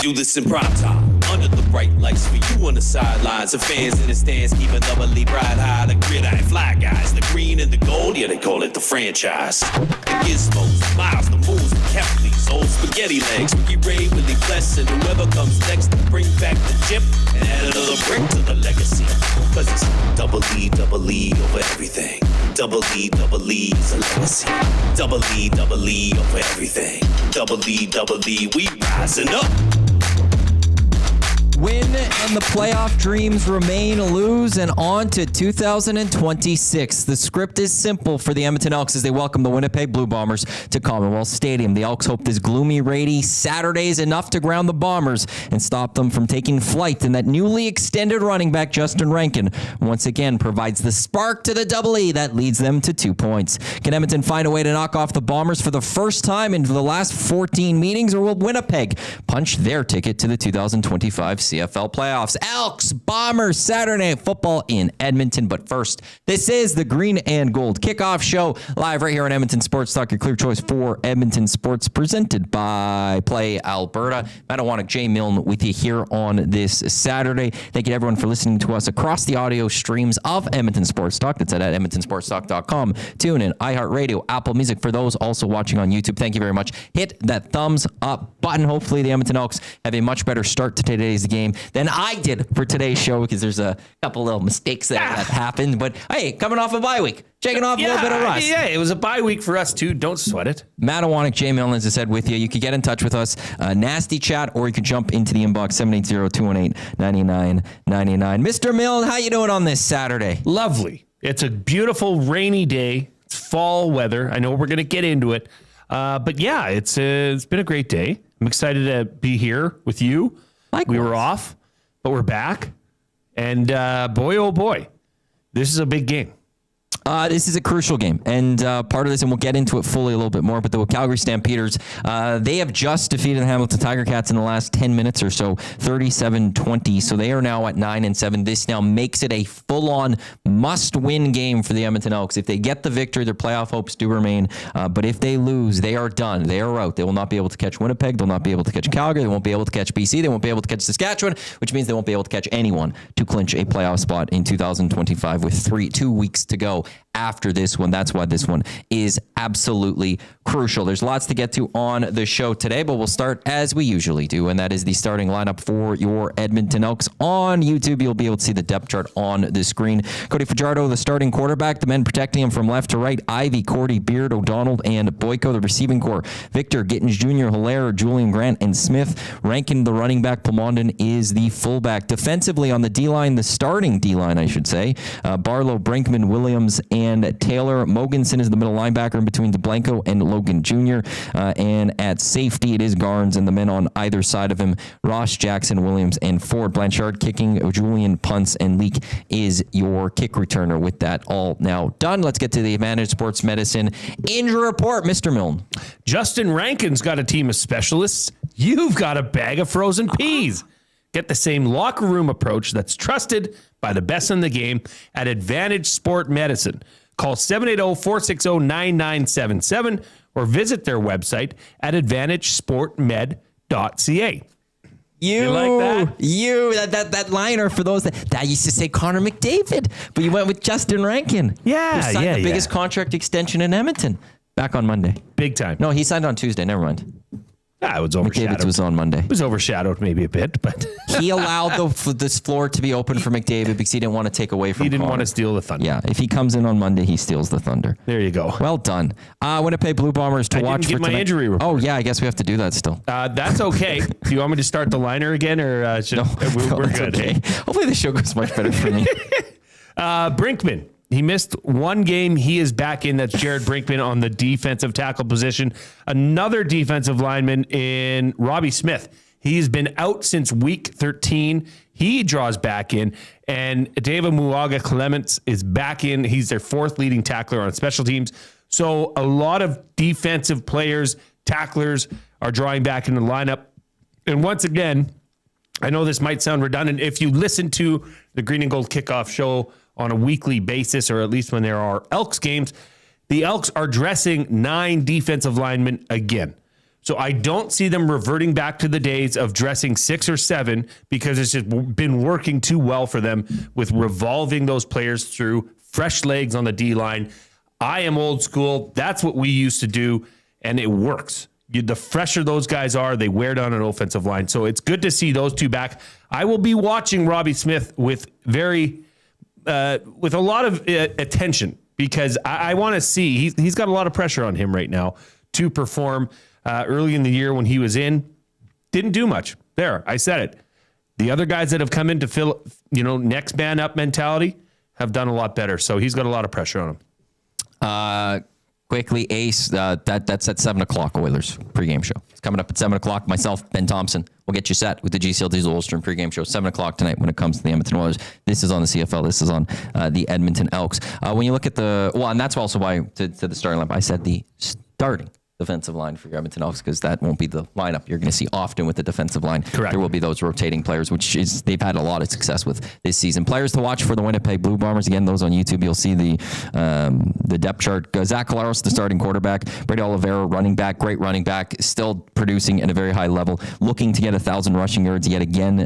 do this in prime time. Under the bright lights for you on the sidelines. The fans in the stands keeping doubly bright high. The gridiron fly guys, the green and the gold, yeah, they call it the franchise. The gizmos, the miles, the moves, the Kepleys, old spaghetti legs. Ricky Ray, Willie Bless, and whoever comes next to bring back the chip and add another brick to the legacy. Cause it's double E over everything. Double E is a legacy. Double E over everything. Double E, we rising up. Win and the playoff dreams remain, lose, and on to 2026. The script is simple for the Edmonton Elks as they welcome the Winnipeg Blue Bombers to Commonwealth Stadium. The Elks hope this gloomy, rainy Saturday is enough to ground the Bombers and stop them from taking flight, and that newly extended running back Justin Rankin once again provides the spark to the double E that leads them to 2 points. Can Edmonton find a way to knock off the Bombers for the first time in the last 14 meetings, or will Winnipeg punch their ticket to the 2025 CFL playoffs? Elks, Bombers, Saturday Night Football in Edmonton. But first, this is the Green and Gold Kickoff Show, live right here on Edmonton Sports Talk, your clear choice for Edmonton sports, presented by Play Alberta. Iwanyk and Jay Milne with you here on this Saturday. Thank you to everyone for listening to us across the audio streams of Edmonton Sports Talk. That's at edmontonsportstalk.com. Tune in, iHeartRadio, Apple Music. For those also watching on YouTube, thank you very much. Hit that thumbs up button. Hopefully the Edmonton Elks have a much better start to today's game than I did for today's show, because there's a couple little mistakes that happened. But hey, coming off a bye week, checking off a little bit of rust. Yeah, it was a bye week for us too. Don't sweat it. Iwanyk, Jay Milne, as I said, with you. You could get in touch with us, nasty chat, or you could jump into the inbox, 780-218-9999. Mr. Milne, how you doing on this Saturday? Lovely. It's a beautiful rainy day. It's fall weather. I know we're going to get into it. But yeah, it's been a great day. I'm excited to be here with you. Likewise. We were off, but we're back. And boy, oh boy, this is a big game. This is a crucial game, and part of this, and we'll get into it fully a little bit more, but the Calgary Stampeders, they have just defeated the Hamilton Tiger Cats in the last 10 minutes or so, 37-20, so they are now at 9-7. This now makes it a full-on must-win game for the Edmonton Elks. If they get the victory, their playoff hopes do remain, but if they lose, they are done. They are out. They will not be able to catch Winnipeg. They'll not be able to catch Calgary. They won't be able to catch BC. They won't be able to catch Saskatchewan, which means they won't be able to catch anyone to clinch a playoff spot in 2025 with 2 weeks to go after this one. That's why this one is absolutely crucial. There's lots to get to on the show today, but we'll start as we usually do, and that is the starting lineup for your Edmonton Elks. On YouTube, you'll be able to see the depth chart on the screen. Cody Fajardo, the starting quarterback, the men protecting him from left to right: Ivy, Cordy, Beard, O'Donnell, and Boyko. The receiving core: Victor, Gittins Jr., Hilaire, Julian Grant, and Smith. Rankin, the running back. Plomondon is the fullback. Defensively on the D-line, the starting D-line, I should say, Barlow, Brinkman, Williams, and Taylor. Mogensen is the middle linebacker in between DeBlanco and Logan Jr. And at safety, it is Garnes, and the men on either side of him: Ross, Jackson, Williams, and Ford. Blanchard kicking, Julian punts, and Leak is your kick returner. With that all now done, let's get to the Advantage Sports Medicine injury report. Mr. Milne. Justin Rankin's got a team of specialists. You've got a bag of frozen peas. Get the same locker room approach that's trusted by the best in the game at Advantage Sport Medicine. Call 780-460-9977 or visit their website at advantagesportmed.ca. You like that? That liner for those that used to say Connor McDavid, but you went with Justin Rankin. Yeah, who signed the biggest contract extension in Edmonton back on Monday. Big time. No, he signed on Tuesday. Never mind. It was overshadowed. McDavid's was on Monday. It was overshadowed maybe a bit, but he allowed this floor to be open for McDavid because he didn't want to take away from. He didn't Connor. want to steal the thunder. Yeah, if he comes in on Monday, he steals the thunder. There you go. Well done. Winnipeg Blue Bombers to watch for tonight. My injury report. Oh yeah, I guess we have to do that still. That's okay. Do you want me to start the liner again, or we're good? Okay. Hopefully the show goes much better for me. Brinkman. He missed one game. He is back in. That's Jared Brinkman on the defensive tackle position. Another defensive lineman in Robbie Smith. He's been out since week 13. He draws back in. And David Muaga Clements is back in. He's their fourth leading tackler on special teams. So a lot of defensive players, tacklers, are drawing back in the lineup. And once again, I know this might sound redundant. If you listen to the Green and Gold Kickoff Show on a weekly basis, or at least when there are Elks games, the Elks are dressing 9 defensive linemen again. So I don't see them reverting back to the days of dressing 6 or 7 because it's just been working too well for them with revolving those players through fresh legs on the D-line. I am old school. That's what we used to do, and it works. The fresher those guys are, they wear down an offensive line. So it's good to see those two back. I will be watching Robbie Smith with a lot of attention because I want to see. He's got a lot of pressure on him right now to perform. Early in the year when he was in, didn't do much. There, I said it. The other guys that have come in to fill, next man up mentality have done a lot better. So he's got a lot of pressure on him. Quickly, Ace, that's at 7 o'clock, Oilers pregame show. It's coming up at 7 o'clock. Myself, Ben Thompson, will get you set with the GCL Diesel Ulstrom pregame show, 7 o'clock tonight when it comes to the Edmonton Oilers. This is on the CFL. This is on the Edmonton Elks. When you look at and that's also why, to the starting lineup, I said the starting defensive line for your Edmonton Elks because that won't be the lineup you're going to see often with the defensive line. Correct. There will be those rotating players, which is they've had a lot of success with this season. Players to watch for the Winnipeg Blue Bombers. Again, those on YouTube, you'll see the depth chart. Zach Collaros, the starting quarterback. Brady Oliveira, running back, great running back, still producing at a very high level, looking to get 1,000 rushing yards yet again.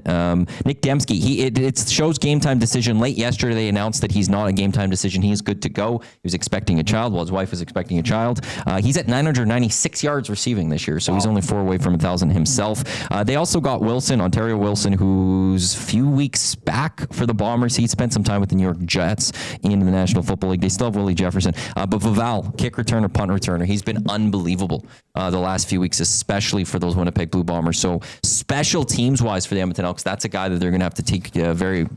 Nick Dembski, it shows game time decision. Late yesterday, they announced that he's not a game time decision. He is good to go. He was expecting a child. Well, his wife is expecting a child. He's at 996 yards receiving this year, so he's only 4 away from 1,000 himself. They also got Ontario Wilson, who's a few weeks back for the Bombers. He spent some time with the New York Jets in the National Football League. They still have Willie Jefferson, but Vival, kick returner, punt returner, he's been unbelievable the last few weeks, especially for those Winnipeg Blue Bombers. So special teams wise for the Edmonton Elks, that's a guy that they're going to have to take very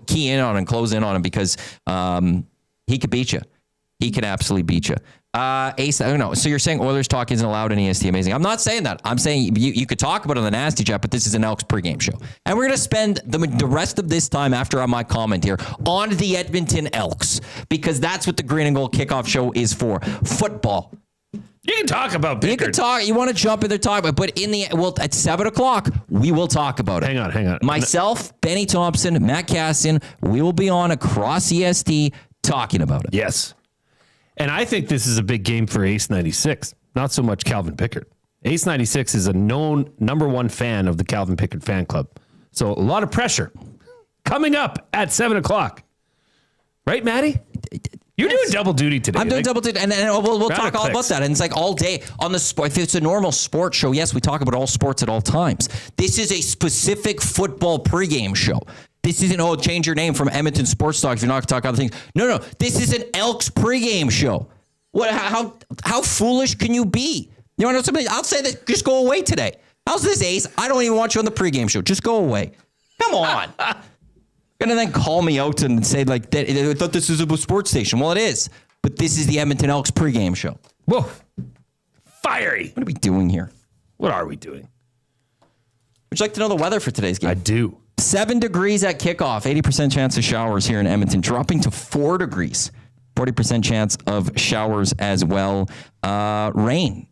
key in on and close in on him because he could beat you. He could absolutely beat you. Ace, I don't know. So you're saying Oilers talk isn't allowed in EST Amazing. I'm not saying that. I'm saying you could talk about it on the Nasty Chat, but this is an Elks pregame show. And we're going to spend the rest of this time after my comment here on the Edmonton Elks because that's what the Green and Gold Kickoff Show is for. Football. You can talk about Pickard. You can talk. You want to jump in there, talk about it. But at 7 o'clock, we will talk about it. Hang on. Myself, Benny Thompson, Matt Cassin, we will be on across EST talking about it. Yes. And I think this is a big game for Ace 96, not so much Calvin Pickard. Ace 96 is a known number 1 fan of the Calvin Pickard fan club. So a lot of pressure coming up at 7 o'clock. Right, Maddie? You're doing double duty today. I'm doing double duty, and we'll talk all about that. And it's like all day on the sport. If it's a normal sports show, yes, we talk about all sports at all times. This is a specific football pregame show. This isn't, change your name from Edmonton Sports Talk if you're not going to talk other things. No. This is an Elks pregame show. How foolish can you be? You want to know something? I'll say that just go away today. How's this, Ace? I don't even want you on the pregame show. Just go away. Come on. Going to then call me out and say like that. I thought this was a sports station. Well, it is. But this is the Edmonton Elks pregame show. Whoa. Fiery. What are we doing here? What are we doing? Would you like to know the weather for today's game? I do. 7 degrees at kickoff, 80% chance of showers here in Edmonton, dropping to 4 degrees, 40% chance of showers as well. Rain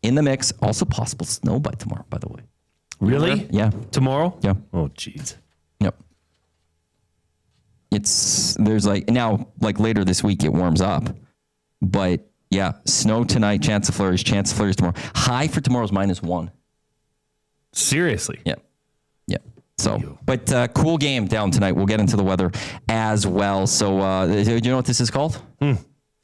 in the mix, also possible snow by tomorrow, by the way. Really? Yeah. Tomorrow? Yeah. Oh, jeez. Yep. There's later this week it warms up, but yeah, snow tonight, chance of flurries tomorrow. High for tomorrow's -1. Seriously? Yeah. So, but cool game down tonight. We'll get into the weather as well. So, do you know what this is called?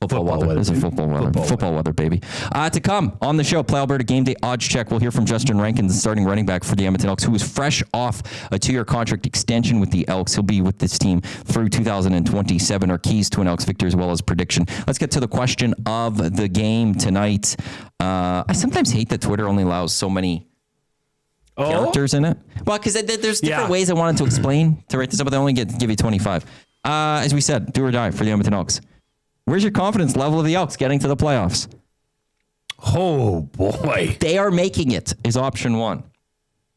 Football weather. This is football weather, baby. To come on the show, Play Alberta Game Day Odds Check. We'll hear from Justin Rankin, the starting running back for the Edmonton Elks, who is fresh off a 2-year contract extension with the Elks. He'll be with this team through 2027. Our keys to an Elks victory as well as prediction. Let's get to the question of the game tonight. I sometimes hate that Twitter only allows so many characters in it. Well, because there's different ways I wanted to explain to write this up, but they only give you 25. As we said, do or die for the Edmonton Elks. Where's your confidence level of the Elks getting to the playoffs? Oh, boy. They are making it is option 1.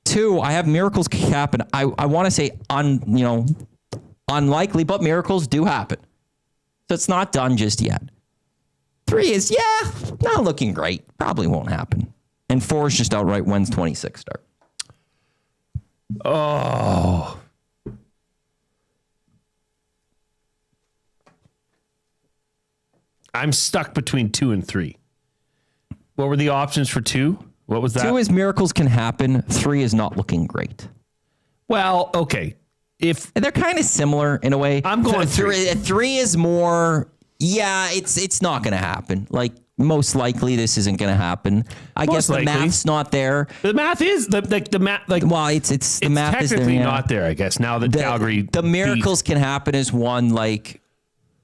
2, I have miracles happen. I want to say unlikely, but miracles do happen. So it's not done just yet. 3 is, not looking great. Probably won't happen. And 4 is just outright when's 26 start. Oh. I'm stuck between 2 and 3. What were the options for 2? What was that? 2 is miracles can happen. 3 is not looking great. Well, okay. If They're kind of similar in a way. I'm going 3. 3 is more, it's not going to happen. Like, most likely this isn't going to happen. I guess the math's not there. The math is the math. Like, well, it's the math is there. Technically not there, I guess. Now that Calgary, the miracles can happen is one. Like,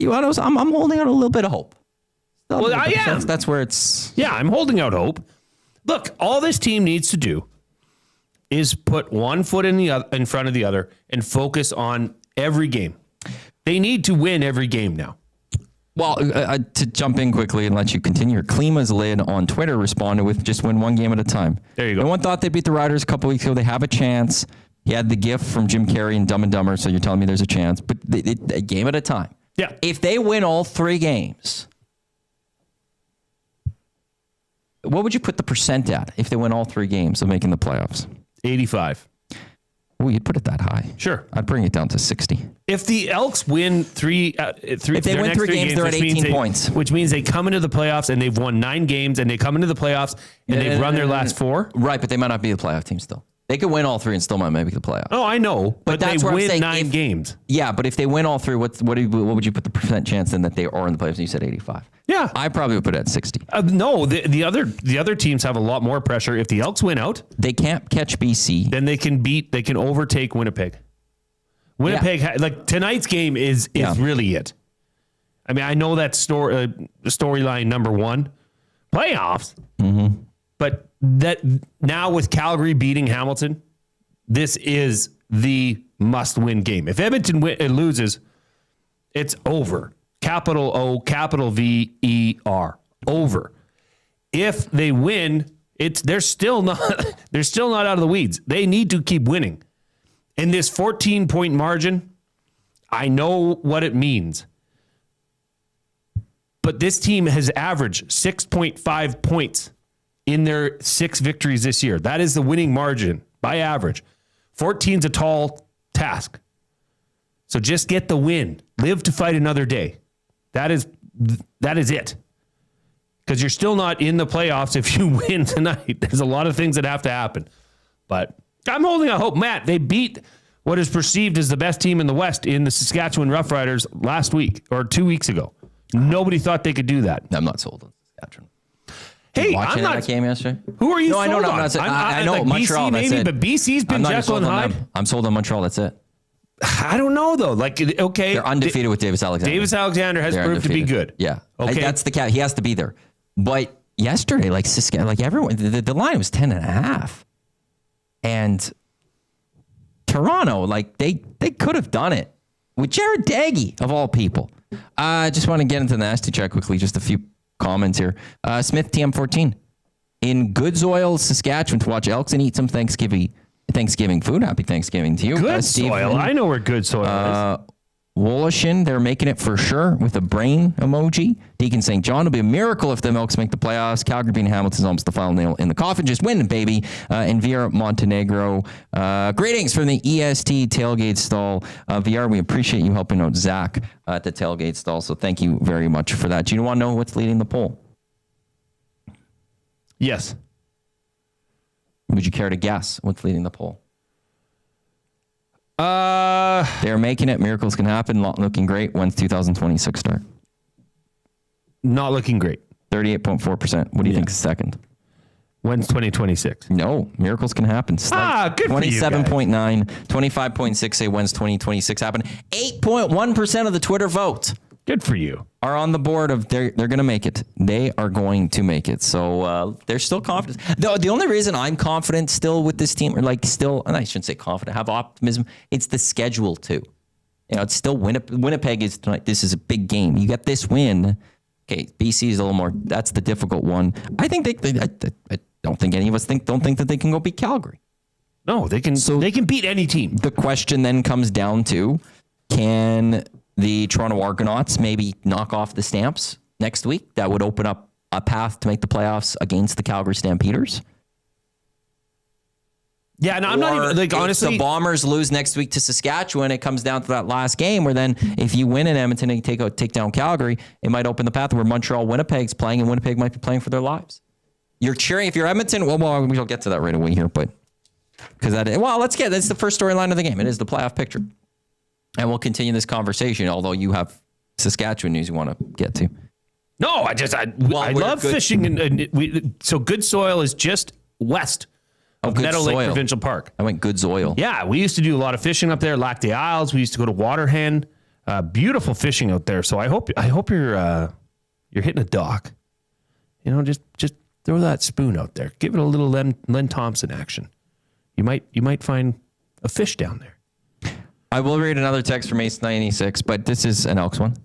I'm holding out a little bit of hope. Well, I am. That's where it's. Yeah, I'm holding out hope. Look, all this team needs to do is put one foot in front of the other and focus on every game. They need to win every game now. Well, to jump in quickly and let you continue, Klima's lid on Twitter responded with just win one game at a time. There you go. No one thought they beat the Riders a couple weeks ago. They have a chance. He had the gift from Jim Carrey and Dumb and Dumber, so you're telling me there's a chance. But a game at a time. Yeah. If they win all 3 games, what would you put the percent at if they win all 3 games of making the playoffs? 85. Oh, you'd put it that high. Sure. I'd bring it down to 60. If the Elks win If they win 3 games, they're at 18 points. Which means they come into the playoffs and they've won 9 games and they come into the playoffs and they've run their last 4. Right, but they might not be the playoff team still. They could win all 3 and still might make the playoffs. Oh, I know. But they that's what I'm win saying. 9 games. Yeah, but if they win all 3, what would you put the percent chance in that they are in the playoffs? You said 85. Yeah. I probably would put it at 60. No, the other teams have a lot more pressure. If the Elks win out, They can't catch BC. then they can overtake Winnipeg. Winnipeg, like tonight's game is really it. I mean, I know that's storyline number 1, playoffs. Mm-hmm. But that now with Calgary beating Hamilton, this is the must-win game. If Edmonton loses, it's over. Capital O, capital V-E-R. Over. If they win, they're still not out of the weeds. They need to keep winning. In this 14-point margin, I know what it means. But this team has averaged 6.5 points in their 6 victories this year. That is the winning margin by average. 14's a tall task. So just get the win. Live to fight another day. That is it. Because you're still not in the playoffs if you win tonight. There's a lot of things that have to happen. But I'm holding out hope. Matt, they beat what is perceived as the best team in the West in the Saskatchewan Roughriders last week or 2 weeks ago. Nobody thought they could do that. I'm not sold on Saskatchewan. Hey, Watching I'm not. that game yesterday? Who are you No, sold I know. on? I know like Montreal. BC maybe, that's it. but BC's been I'm not Jekyll sold and on Hyde. them. I'm sold on Montreal. That's it. I don't know though. Like, okay, They're undefeated with Davis Alexander. Davis Alexander has They're proved to be undefeated. good. Yeah. Okay. That's the cat. He has to be there. But yesterday, like Saskatchewan, like everyone, the line was 10.5. And Toronto, like they could have done it with Jared Daggy of all people. I just want to get into the nasty chat quickly. Just a few comments here. Smith TM14 in Goodsoil, Saskatchewan, to watch Elks and eat some Thanksgiving food. Happy Thanksgiving to you. Good soil. I know where good soil is. Wolishin, they're making it for sure with a brain emoji. Deacon St. John, will be a miracle if the Elks make the playoffs. Calgary being Hamilton's almost the final nail in the coffin. Just win, baby. And VR Montenegro, greetings from the EST tailgate stall. VR, we appreciate you helping out Zach at the tailgate stall. So thank you very much for that. Do you want to know what's leading the poll? Yes. Would you care to guess what's leading the poll? They're making it. Miracles can happen. Not looking great. When's 2026 start? Not looking great. 38.4%. What do you think is second? When's 2026? No, miracles can happen. Good for you guys. 27.9, 25.6 say when's 2026 happen. 8.1% of the Twitter vote Good for you. are on the board of they're going to make it. They are going to make it. So they're still confident. The only reason I'm confident still with this team, or like still, and I shouldn't say confident, have optimism, it's the schedule too. You know, it's still Winnipeg is tonight. This is a big game. You get this win. Okay, BC is a little more. That's the difficult one. I think I don't think any of us don't think that they can go beat Calgary. No, they can. So they can beat any team. The question then comes down to, can the Toronto Argonauts maybe knock off the Stamps next week? That would open up a path to make the playoffs against the Calgary Stampeders. Yeah, no, I'm not even like honestly. If the Bombers lose next week to Saskatchewan, it comes down to that last game where then if you win in Edmonton and take down Calgary, it might open the path where Montreal, Winnipeg's playing, and Winnipeg might be playing for their lives. you're cheering. If you're Edmonton, well, we'll get to that right away here, but because that's the first storyline of the game. It is the playoff picture. And we'll continue this conversation, although you have Saskatchewan news you want to get to. No, I love fishing. So Good Soil is just west of Meadow Lake Provincial Park. I went Good Soil. Yeah, we used to do a lot of fishing up there. Lac des Isles. We used to go to Waterhen. Beautiful fishing out there. So I hope you're hitting a dock. Just throw that spoon out there. Give it a little Len Thompson action. You might find a fish down there. I will read another text from Ace96, but this is an Elks one.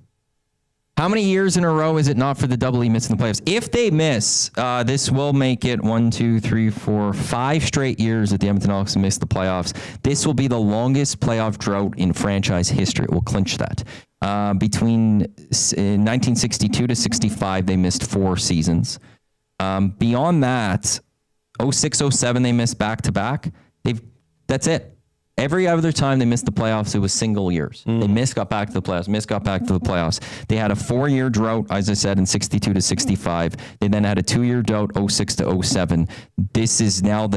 How many years in a row is it not for the Double E missing the playoffs? If they miss, this will make it 1, 2, 3, 4, 5 straight years that the Edmonton Elks miss the playoffs. This will be the longest playoff drought in franchise history. It will clinch that. Between 1962 to 65, they missed 4 seasons. Beyond that, 06, 07, they missed back-to-back. That's it. Every other time they missed the playoffs, it was single years. They got back to the playoffs, They had a 4-year drought, as I said, in 62 to 65. They then had a 2-year drought, 06 to 07. This is now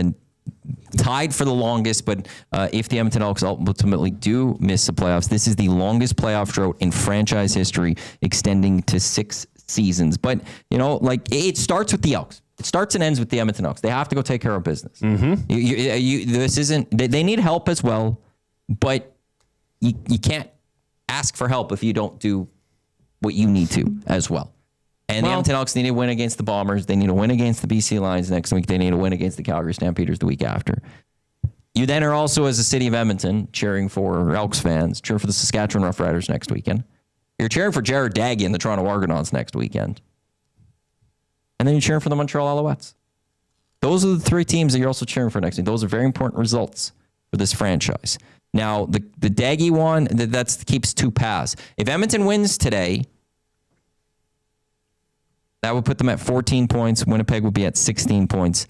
tied for the longest, but if the Edmonton Elks ultimately do miss the playoffs, this is the longest playoff drought in franchise history, extending to 6 seasons. But, it starts with the Elks. It starts and ends with the Edmonton Elks. They have to go take care of business. This isn't. They need help as well, but you can't ask for help if you don't do what you need to as well. And the Edmonton Elks need to win against the Bombers. They need to win against the BC Lions next week. They need to win against the Calgary Stampeders the week after. You then are also, as a city of Edmonton, cheering for Elks fans, cheering for the Saskatchewan Roughriders next weekend. You're cheering for Jared Daggy and the Toronto Argonauts next weekend. And then you're cheering for the Montreal Alouettes. Those are the 3 teams that you're also cheering for next week. Those are very important results for this franchise. Now, the Daggy one, that keeps 2 paths. If Edmonton wins today, that would put them at 14 points. Winnipeg would be at 16 points.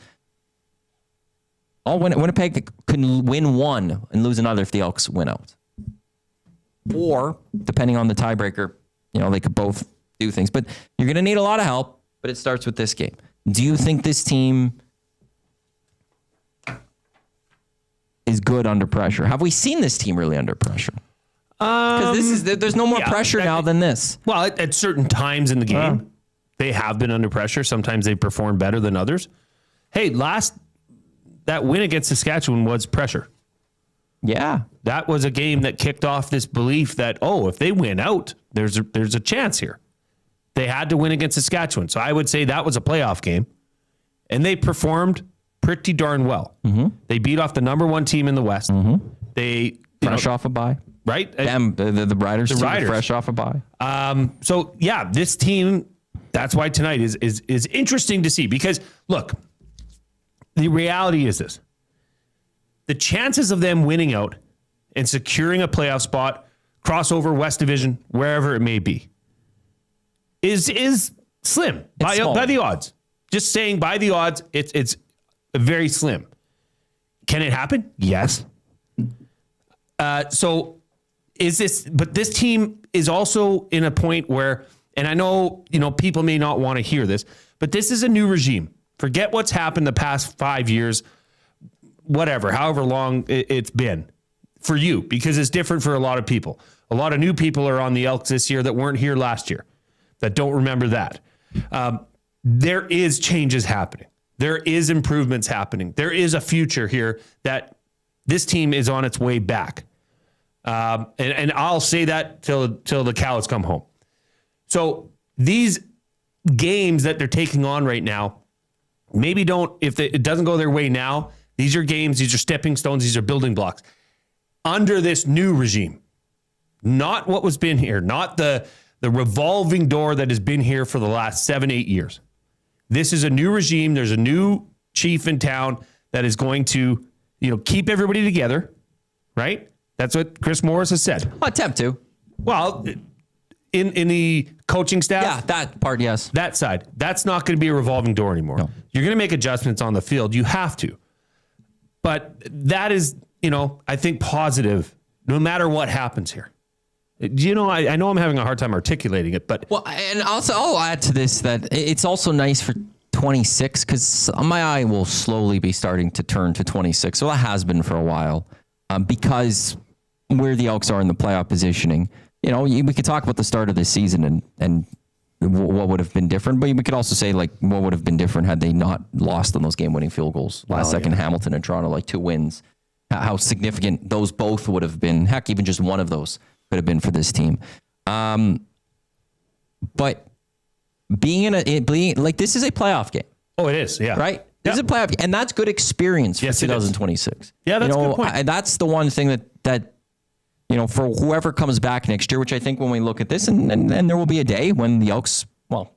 Winnipeg could win 1 and lose another if the Elks win out. Or, depending on the tiebreaker, they could both do things. But you're going to need a lot of help. But it starts with this game. Do you think this team is good under pressure? Have we seen this team really under pressure? Because there's no more pressure now than this. Well, at certain times in the game, they have been under pressure. Sometimes they perform better than others. Hey, that win against Saskatchewan was pressure. Yeah. That was a game that kicked off this belief that, if they win out, there's a chance here. They had to win against Saskatchewan. So I would say that was a playoff game. And they performed pretty darn well. Mm-hmm. They beat off the number 1 team in the West. Mm-hmm. They fresh off a bye. Right? The Riders. The Riders. Fresh off a bye. So, this team, that's why tonight is interesting to see. Because, look, the reality is this. The chances of them winning out and securing a playoff spot, crossover, West Division, wherever it may be, is slim by the odds. Just saying by the odds, it's very slim. Can it happen? Yes. So is this? But this team is also in a point where, and I know people may not want to hear this, but this is a new regime. Forget what's happened the past 5 years, whatever, however long it's been for you, because it's different for a lot of people. A lot of new people are on the Elks this year that weren't here last year, that don't remember that. There is changes happening. There is improvements happening. There is a future here that this team is on its way back. And I'll say that till the cows come home. So these games that they're taking on right now, maybe it doesn't go their way now, these are games, these are stepping stones, these are building blocks. Under this new regime, not what was been here, not the revolving door that has been here for the last 7-8 years. This is a new regime. There's a new chief in town that is going to, keep everybody together, right? That's what Chris Morris has said. Well, attempt to. Well, in the coaching staff. Yeah, that part, yes. That side. That's not going to be a revolving door anymore. No. You're going to make adjustments on the field. You have to. But that is, I think positive no matter what happens here. I know I'm having a hard time articulating it, but... Well, and also I'll add to this that it's also nice to 26 because my eye will slowly be starting to turn to 26. So it has been for a while because where the Elks are in the playoff positioning. You know, we could talk about the start of this season and what would have been different, but we could also say like what would have been different had they not lost on those game-winning field goals last second. Hamilton and Toronto, like 2 wins. How significant those both would have been. Heck, even just one of those could have been for this team. But being like this is a playoff game. Oh, it is. Yeah. Right. This is a playoff game, and that's good experience for 2026. Yeah, that's a good point. That's the one thing that you know, for whoever comes back next year, which I think when we look at this, and there will be a day when the Elks, well,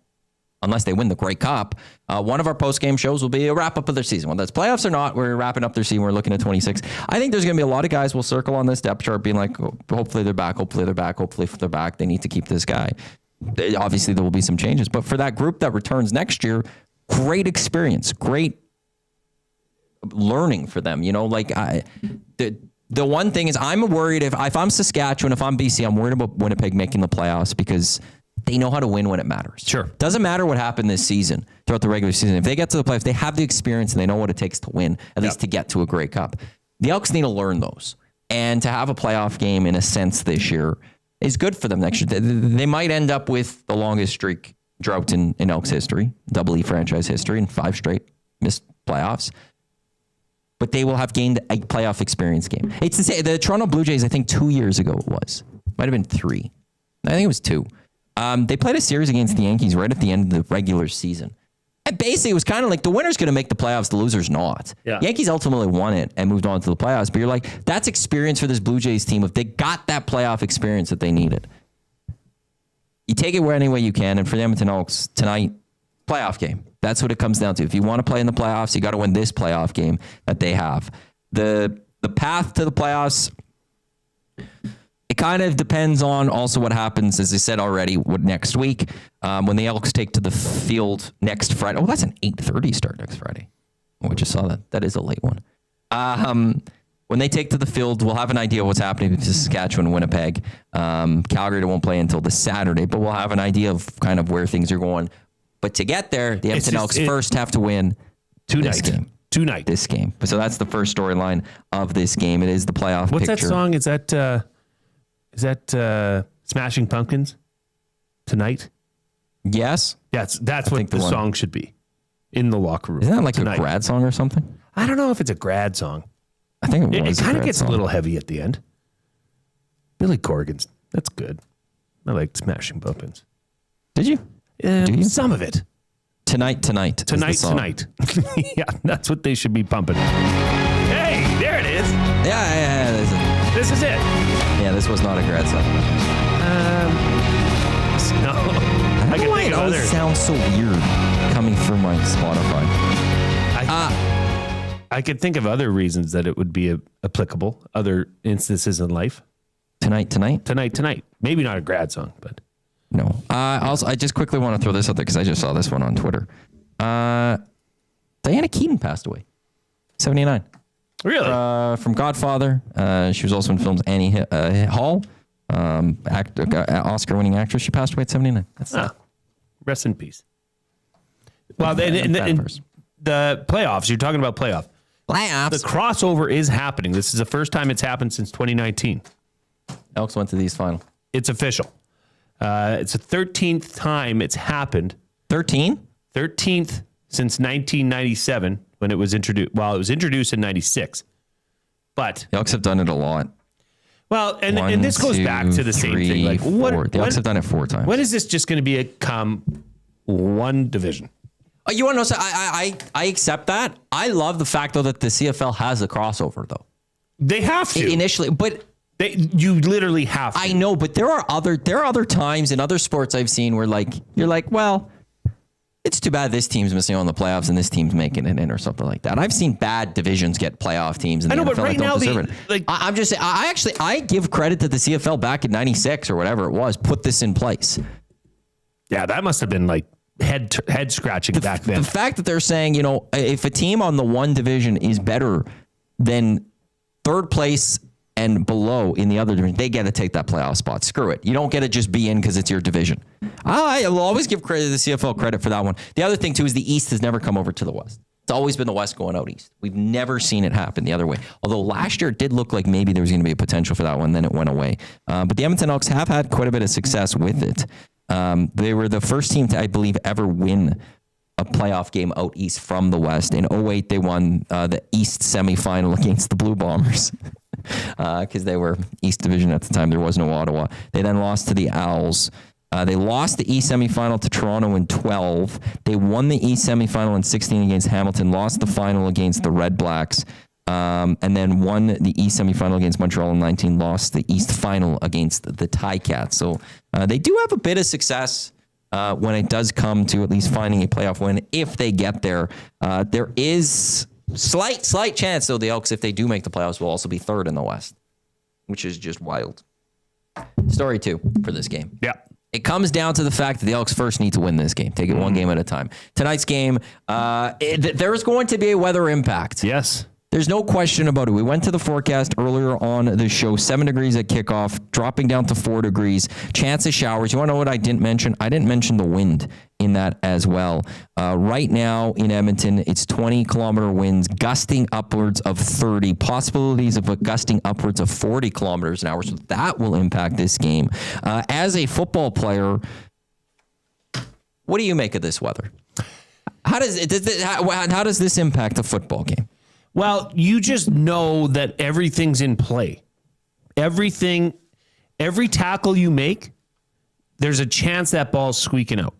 unless they win the Grey Cup, one of our post-game shows will be a wrap-up of their season. Whether that's playoffs or not, we're wrapping up their season. We're looking at 26. I think there's going to be a lot of guys will circle on this depth chart being like, oh, hopefully they're back, hopefully they're back, hopefully if they're back, they need to keep this guy. Obviously, there will be some changes. But for that group that returns next year, great experience, great learning for them. You know, like the one thing is I'm worried if I'm Saskatchewan, if I'm BC, I'm worried about Winnipeg making the playoffs because they know how to win when it matters. Sure. Doesn't matter what happened this season throughout the regular season. If they get to the playoffs, they have the experience and they know what it takes to win, at least to get to a Grey Cup. The Elks need to learn those. And to have a playoff game in a sense this year is good for them next year. They might end up with the longest streak drought in Elks history, double E franchise history, and 5 straight missed playoffs. But they will have gained a playoff experience game. It's the Toronto Blue Jays, I think 2 years ago it was. Might have been 3. I think it was 2. They played a series against the Yankees right at the end of the regular season. And basically, it was kind of like the winner's going to make the playoffs, the loser's not. Yeah. Yankees ultimately won it and moved on to the playoffs. But you're like, that's experience for this Blue Jays team. If they got that playoff experience that they needed, you take it any way you can. And for the Edmonton Elks tonight, playoff game. That's what it comes down to. If you want to play in the playoffs, you got to win this playoff game that they have. The path to the playoffs, it kind of depends on also what happens, as I said already, next week when the Elks take to the field next Friday. Oh, that's an 8:30 start next Friday. Oh, I just saw that. That is a late one. When they take to the field, we'll have an idea of what's happening with Saskatchewan and Winnipeg. Calgary won't play until this Saturday, but we'll have an idea of kind of where things are going. But to get there, the Edmonton Elks first have to win this game. This game. So that's the first storyline of this game. It is the playoff picture. What's that song? Is that Smashing Pumpkins? Tonight? Yes. That's what the song should be. In the locker room. Isn't that like a grad song or something? I don't know if it's a grad song. I think it was. It kind of gets a little heavy at the end. Billy Corgan's. That's good. I like Smashing Pumpkins. Did you? Some of it. Tonight. Yeah, that's what they should be pumping. Hey, there it is. Yeah. This is it. Yeah, this was not a grad song. No. I can think of other. It sounds so weird coming through my Spotify. I could think of other reasons that it would be applicable, other instances in life. Tonight. Maybe not a grad song, but. No. Also, I just quickly want to throw this out there because I just saw this one on Twitter. Diana Keaton passed away. 79. Really? From Godfather. She was also in films Annie Hall. Oscar-winning actress. She passed away at 79. Rest in peace. Well, in the playoffs, you're talking about playoffs. The crossover is happening. This is the first time it's happened since 2019. Elks went to the East Final. It's official. It's the 13th time it's happened. 13? 13th since 1997 when it was introduced. Well, it was introduced in 96. But the Elks have done it a lot. Well, and this goes back to the same thing. Like, the Elks have done it 4 times. When is this just going to become one division? You want to know? So I accept that. I love the fact though that the CFL has a crossover though. They have to initially, but. You literally have to. I know, but there are other times in other sports I've seen where you're like, well, it's too bad this team's missing on the playoffs and this team's making it in or something like that. I've seen bad divisions get playoff teams in the NFL but right now deserve it. I'm just saying, I give credit to the CFL back in 96 or whatever it was, put this in place. Yeah, that must have been like head scratching back then. The fact that they're saying, if a team on the one division is better than third place and below in the other division, they get to take that playoff spot. Screw it. You don't get to just be in because it's your division. I'll always give credit to the CFL credit for that one. The other thing, too, is the East has never come over to the West. It's always been the West going out East. We've never seen it happen the other way. Although last year it did look like maybe there was going to be a potential for that one, then it went away. But the Edmonton Elks have had quite a bit of success with it. They were the first team to, I believe, ever win a playoff game out East from the West. In 2008, they won the East semifinal against the Blue Bombers because they were East Division at the time. There was no Ottawa. They then lost to the Owls. They lost the East semifinal to Toronto in 12. They won the East semifinal in 16 against Hamilton, lost the final against the Red Blacks, and then won the East semifinal against Montreal in 19, lost the East final against the Ticats. So they do have a bit of success when it does come to at least finding a playoff win. If they get there, there is slight chance, though, the Elks, if they do make the playoffs, will also be third in the West, which is just wild. Story 2 for this game. Yeah. It comes down to the fact that the Elks first need to win this game. Take it one game at a time. Tonight's game, there's going to be a weather impact. Yes. There's no question about it. We went to the forecast earlier on the show, 7 degrees at kickoff, dropping down to 4 degrees, chance of showers. You want to know what I didn't mention? I didn't mention the wind in that as well. Right now in Edmonton, it's 20-kilometer winds, gusting upwards of 30, possibilities of gusting upwards of 40 kilometers an hour. So that will impact this game. As a football player, what do you make of this weather? How does this impact the football game? Well, you just know that everything's in play. Every tackle you make, there's a chance that ball's squeaking out.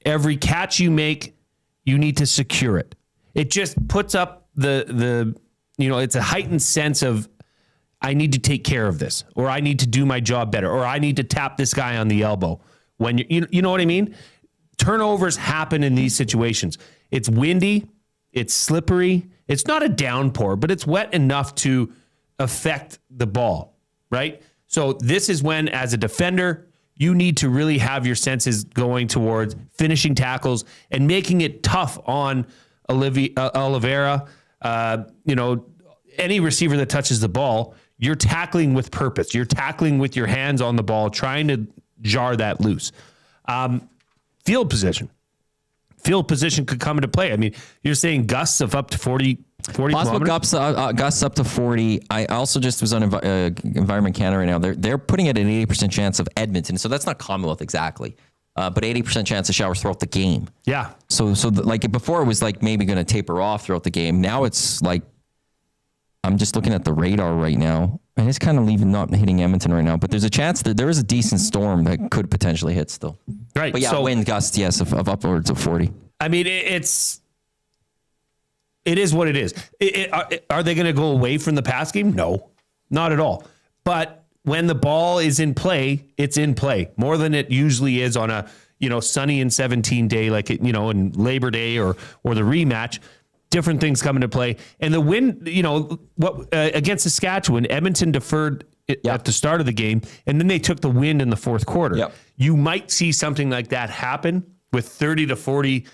Every catch you make, you need to secure it. It just puts up it's a heightened sense of, I need to take care of this, or I need to do my job better, or I need to tap this guy on the elbow. When you know what I mean? Turnovers happen in these situations. It's windy, it's slippery. It's not a downpour, but it's wet enough to affect the ball, right? So this is when, as a defender, you need to really have your senses going towards finishing tackles and making it tough on Oliveira. Any receiver that touches the ball, you're tackling with purpose. You're tackling with your hands on the ball, trying to jar that loose. Field position. Field position could come into play. I mean, you're saying gusts of up to 40 possible gusts up to 40. I also just was on Environment Canada right now. They're putting it at an 80% chance of Edmonton. So that's not Commonwealth exactly, but 80% chance of showers throughout the game. Yeah. So like before it was like maybe going to taper off throughout the game. Now it's like, I'm just looking at the radar right now, and it's kind of not hitting Edmonton right now, but there's a chance that there is a decent storm that could potentially hit still. Right. But yeah, so, wind gusts, yes, of upwards of 40. I mean, it is what it is. Are they going to go away from the pass game? No, not at all. But when the ball is in play, it's in play more than it usually is on a sunny and 17 day, like in Labor Day or the rematch. Different things come into play, and the wind. Against Saskatchewan, Edmonton deferred at the start of the game, and then they took the wind in the fourth quarter. Yep. You might see something like that happen with 30 to 40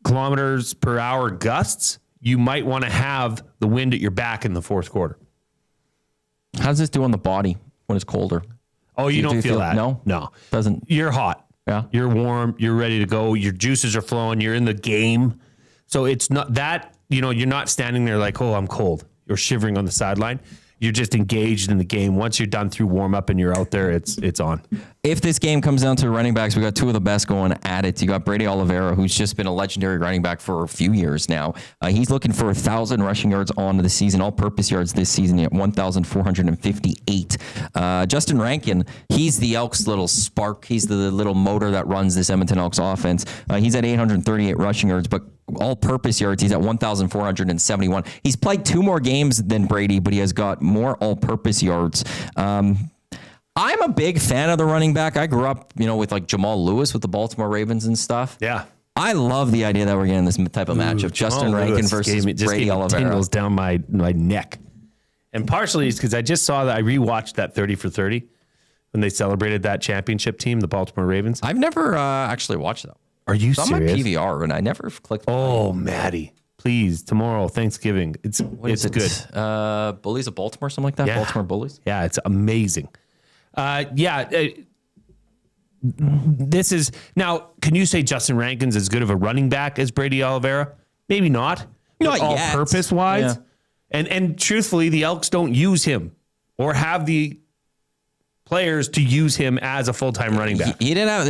kilometers per hour gusts. You might want to have the wind at your back in the fourth quarter. How does this do on the body when it's colder? Oh, you don't feel that? No. Doesn't. You're hot. Yeah. You're warm. You're ready to go. Your juices are flowing. You're in the game. So it's not that, you're not standing there like, oh, I'm cold. You're shivering on the sideline. You're just engaged in the game. Once you're done through warm up and you're out there, it's on. If this game comes down to running backs, we got two of the best going at it. You got Brady Oliveira, who's just been a legendary running back for a few years now. He's looking for 1,000 rushing yards on the season, all-purpose yards this season at 1,458. Justin Rankin, he's the Elks' little spark. He's the little motor that runs this Edmonton Elks offense. He's at 838 rushing yards, but all-purpose yards, he's at 1,471. He's played 2 more games than Brady, but he has got more all-purpose yards. I'm a big fan of the running back. I grew up, with like Jamal Lewis with the Baltimore Ravens and stuff. Yeah. I love the idea that we're getting this type of matchup. Justin Rankin versus Brady Oliveira. Tingles down my neck. And partially it's because I just saw that I rewatched that 30 for 30 when they celebrated that championship team, the Baltimore Ravens. I've never actually watched that. Are you serious? It's on my PVR, and I never clicked. Oh, Maddie, please, tomorrow, Thanksgiving. It's good. Bullies of Baltimore, something like that. Yeah. Baltimore Bullies. Yeah, it's amazing. this is now. Can you say Justin Rankin's as good of a running back as Brady Oliveira? Maybe not. Not all yet. purpose wise. Yeah. And truthfully, the Elks don't use him or have the players to use him as a full-time running back. He didn't have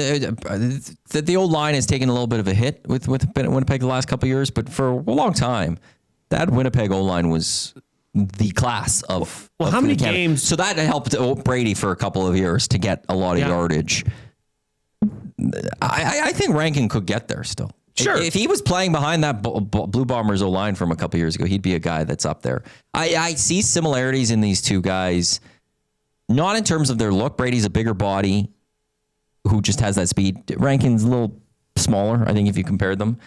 the old line has taken a little bit of a hit with Winnipeg the last couple of years, but for a long time, that Winnipeg O line was the class of. Well, how many games? So that helped Brady for a couple of years to get a lot of yardage. I think Rankin could get there still. Sure. If he was playing behind that Blue Bombers O line from a couple of years ago, he'd be a guy that's up there. I see similarities in these two guys. Not in terms of their look. Brady's a bigger body who just has that speed. Rankin's a little smaller, I think, if you compared them.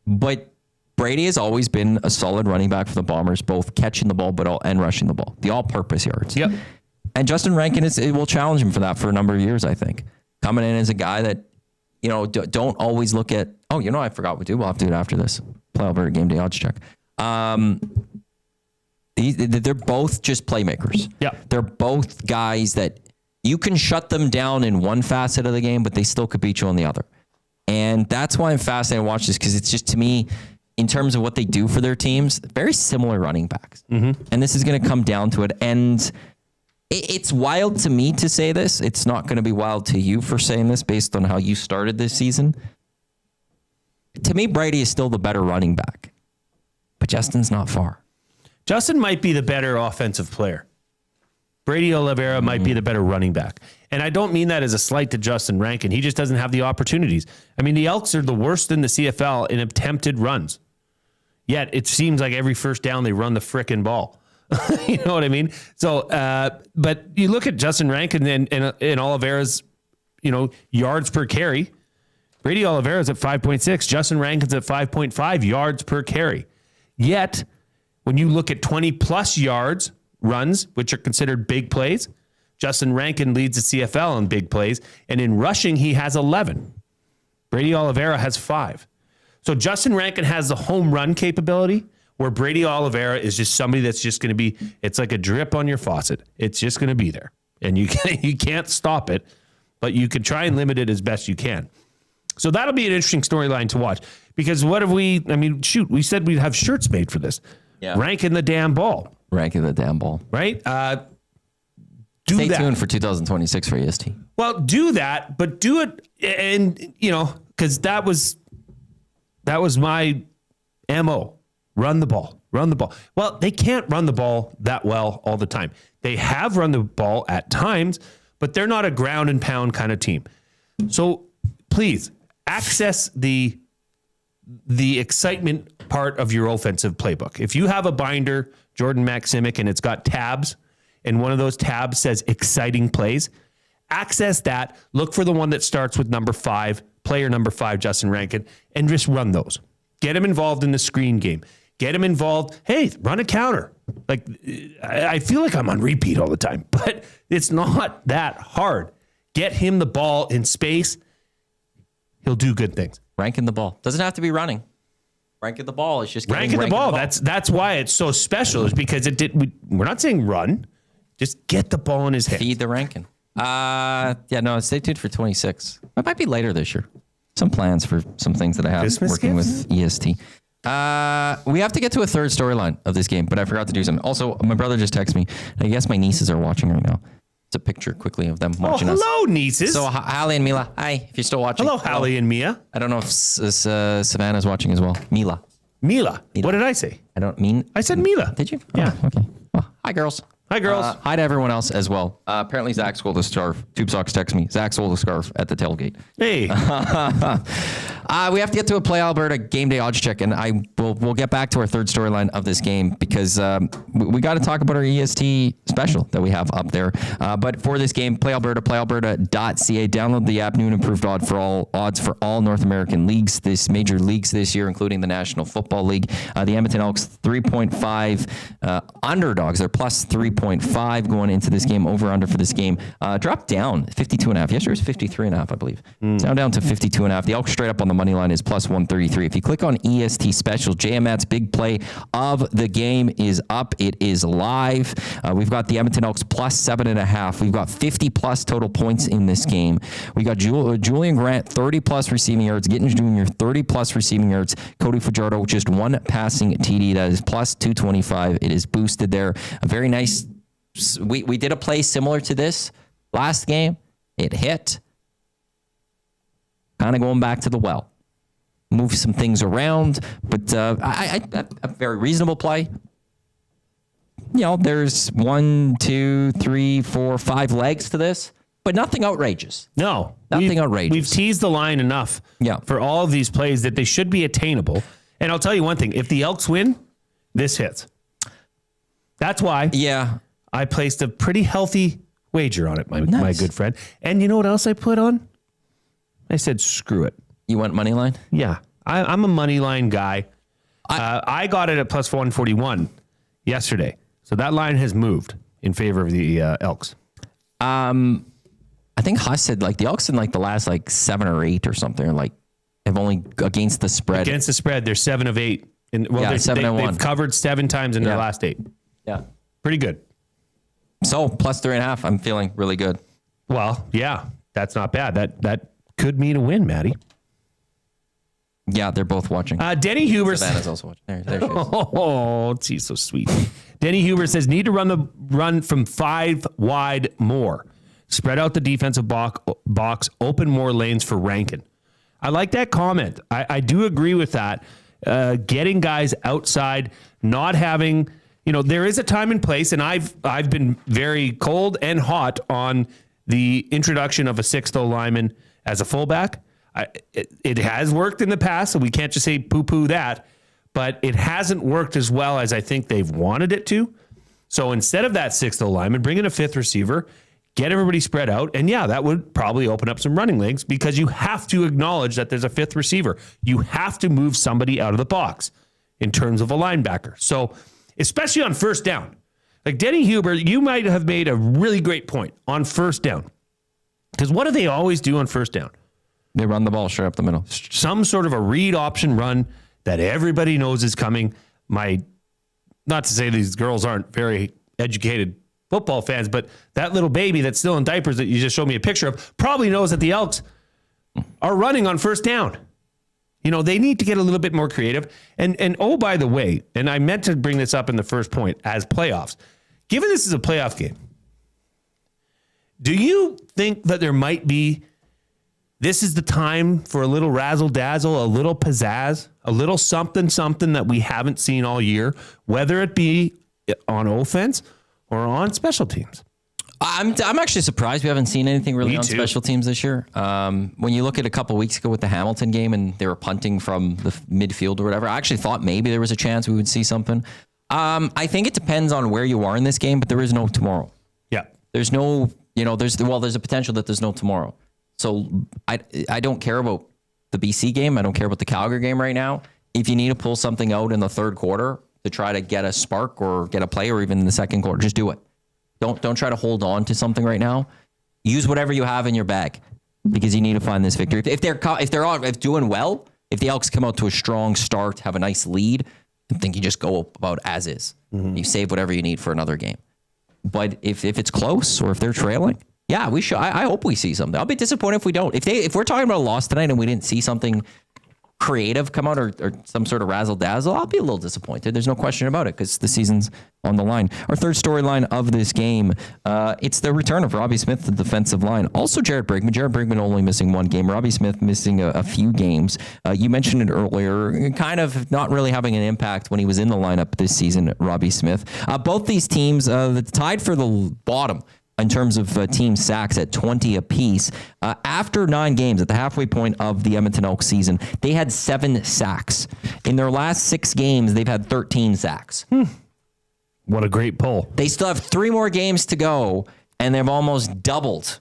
But Brady has always been a solid running back for the Bombers, both catching the ball and rushing the ball, the all-purpose yards. Yep. And Justin Rankin will challenge him for that for a number of years, I think. Coming in as a guy that, don't always look at, I forgot what we do. We'll have to do it after this. Play Alberta Game Day Odds Check. They're both just playmakers. Yeah. They're both guys that you can shut them down in one facet of the game, but they still could beat you on the other. And that's why I'm fascinated to watch this, because it's just, to me, in terms of what they do for their teams, very similar running backs. Mm-hmm. And this is going to come down to it. And it's wild to me to say this. It's not going to be wild to you for saying this based on how you started this season. To me, Brady is still the better running back, but Justin's not far. Justin might be the better offensive player. Brady Oliveira might be the better running back. And I don't mean that as a slight to Justin Rankin. He just doesn't have the opportunities. I mean, the Elks are the worst in the CFL in attempted runs. Yet it seems like every first down they run the frickin' ball. You know what I mean? So, but you look at Justin Rankin and Oliveira's, yards per carry. Brady Oliveira's at 5.6. Justin Rankin's at 5.5 yards per carry. Yet, when you look at 20-plus yards runs, which are considered big plays, Justin Rankin leads the CFL in big plays, and in rushing, he has 11. Brady Oliveira has 5. So Justin Rankin has the home run capability, where Brady Oliveira is just somebody that's just going to be, it's like a drip on your faucet. It's just going to be there, and you can't stop it, but you can try and limit it as best you can. So that'll be an interesting storyline to watch, because we said we'd have shirts made for this. Yeah. Rankin the damn ball. Ranking the damn ball. Right? Stay tuned for 2026 for EST. Well, do that, but do it, and because that was my MO. Run the ball. Well, they can't run the ball that well all the time. They have run the ball at times, but they're not a ground and pound kind of team. So please access the excitement part of your offensive playbook. If you have a binder, Jordan Maximic, and it's got tabs, and one of those tabs says exciting plays, access that, look for the one that starts with number 5, player number 5, Justin Rankin, and just run those. Get him involved in the screen game. Get him involved. Hey, run a counter. Like, I feel like I'm on repeat all the time, but it's not that hard. Get him the ball in space. He'll do good things. Ranking the ball. Doesn't have to be running. Ranking the ball is just ranking the ball. That's why it's so special, is because we're not saying run. Just get the ball in his hand. Feed the Rankin. Stay tuned for 26. It might be later this year. Some plans for some things that I have Christmas working gifts? with EST. We have to get to a third storyline of this game, but I forgot to do something. Also, my brother just texted me. I guess my nieces are watching right now. It's a picture quickly of them watching us. Hello, nieces. So, Hallie and Mila. Hi, if you're still watching. Hello, Hallie and Mia. I don't know if Savannah's watching as well. Mila. What did I say? I said Mila. Did you? Yeah. Oh, okay. Well, hi, girls. Hi, girls. Hi to everyone else as well. Apparently, Zach sold a scarf. Tube Socks text me. Zach sold a scarf at the tailgate. Hey. We have to get to a Play Alberta Game Day Odds Check, and we'll get back to our third storyline of this game, because we got to talk about our EST special that we have up there. But for this game, Play Alberta, playalberta.ca. Download the app. New and improved odds for all North American leagues, major leagues this year, including the National Football League. The Edmonton Elks 3.5 underdogs. They're plus 3.5 52.5 going into this game. Over under for this game dropped down 52.5. Yesterday was 53.5, I believe. It's now down to 52.5. The Elks straight up on the money line is plus 133. If you click on EST special, JMAT's big play of the game is up. It is live. We've got the Edmonton Elks plus 7.5. We've got 50 plus total points in this game. We got Julian Grant 30 plus receiving yards. Gittins Jr. 30 plus receiving yards. Cody Fajardo just one passing TD. That is plus 225. It is boosted there. A very nice. We did a play similar to this last game. It hit. Kind of going back to the well. Move some things around, but a very reasonable play. You know, there's 1, 2, 3, 4, 5 legs to this, but nothing outrageous. No. Nothing outrageous. We've teased the line enough for all of these plays that they should be attainable. And I'll tell you one thing. If the Elks win, this hits. That's why I placed a pretty healthy wager on it, my good friend. And you know what else I put on? I said, screw it. You went money line? Yeah. I'm a money line guy. I got it at plus 141 yesterday. So that line has moved in favor of the Elks. I think Huss said like the Elks in like the last like 7 or 8 or something, like have only against the spread. Against the spread, they're 7 of 8. And well, 7 and 1. They've covered 7 times in their last 8. Yeah. Pretty good. So plus 3.5. I'm feeling really good. Well, yeah, that's not bad. That could mean a win, Maddie. Yeah, they're both watching. Denny Huber. Savannah's also watching. There she is. Oh, she's so sweet. Denny Huber says, need to run from 5 wide more. Spread out the defensive box, open more lanes for Rankin. I like that comment. I do agree with that. Getting guys outside, not having, there is a time and place, and I've been very cold and hot on the introduction of a 6th lineman as a fullback. It has worked in the past, so we can't just say poo-poo that, but it hasn't worked as well as I think they've wanted it to. So instead of that 6th lineman, bring in a 5th receiver, get everybody spread out, and that would probably open up some running lanes because you have to acknowledge that there's a 5th receiver. You have to move somebody out of the box in terms of a linebacker. So especially on first down. Like Denny Huber, you might have made a really great point on first down. Because what do they always do on first down? They run the ball straight up the middle. Some sort of a read option run that everybody knows is coming. Not to say these girls aren't very educated football fans, but that little baby that's still in diapers that you just showed me a picture of probably knows that the Elks are running on first down. They need to get a little bit more creative. And oh, by the way, and I meant to bring this up in the first point as playoffs, given this is a playoff game, do you think that this is the time for a little razzle dazzle, a little pizzazz, a little something that we haven't seen all year, whether it be on offense or on special teams? I'm actually surprised we haven't seen anything really on special teams this year. When you look at a couple weeks ago with the Hamilton game and they were punting from the midfield or whatever, I actually thought maybe there was a chance we would see something. I think it depends on where you are in this game, but there is no tomorrow. Yeah. There's no, there's a potential that there's no tomorrow. So I don't care about the BC game. I don't care about the Calgary game right now. If you need to pull something out in the third quarter to try to get a spark or get a play, or even in the second quarter, just do it. Don't try to hold on to something right now. Use whatever you have in your bag because you need to find this victory. If they're doing well, if the Elks come out to a strong start, have a nice lead, I think you just go about as is. Mm-hmm. You save whatever you need for another game. But if it's close or if they're trailing, we should. I hope we see something. I'll be disappointed if we don't. If we're talking about a loss tonight and we didn't see something creative come out or some sort of razzle dazzle, I'll be a little disappointed. There's no question about it because the season's on the line. Our third storyline of this game, it's the return of Robbie Smith, the defensive line. Also Jared Brinkman. Jared Brinkman only missing 1 game. Robbie Smith missing a few games. You mentioned it earlier, kind of not really having an impact when he was in the lineup this season, Robbie Smith. Both these teams tied for the bottom in terms of team sacks at 20 apiece. After 9 games, at the halfway point of the Edmonton Elks season, they had 7 sacks. In their last 6 games, they've had 13 sacks. What a great poll. They still have 3 more games to go, and they've almost doubled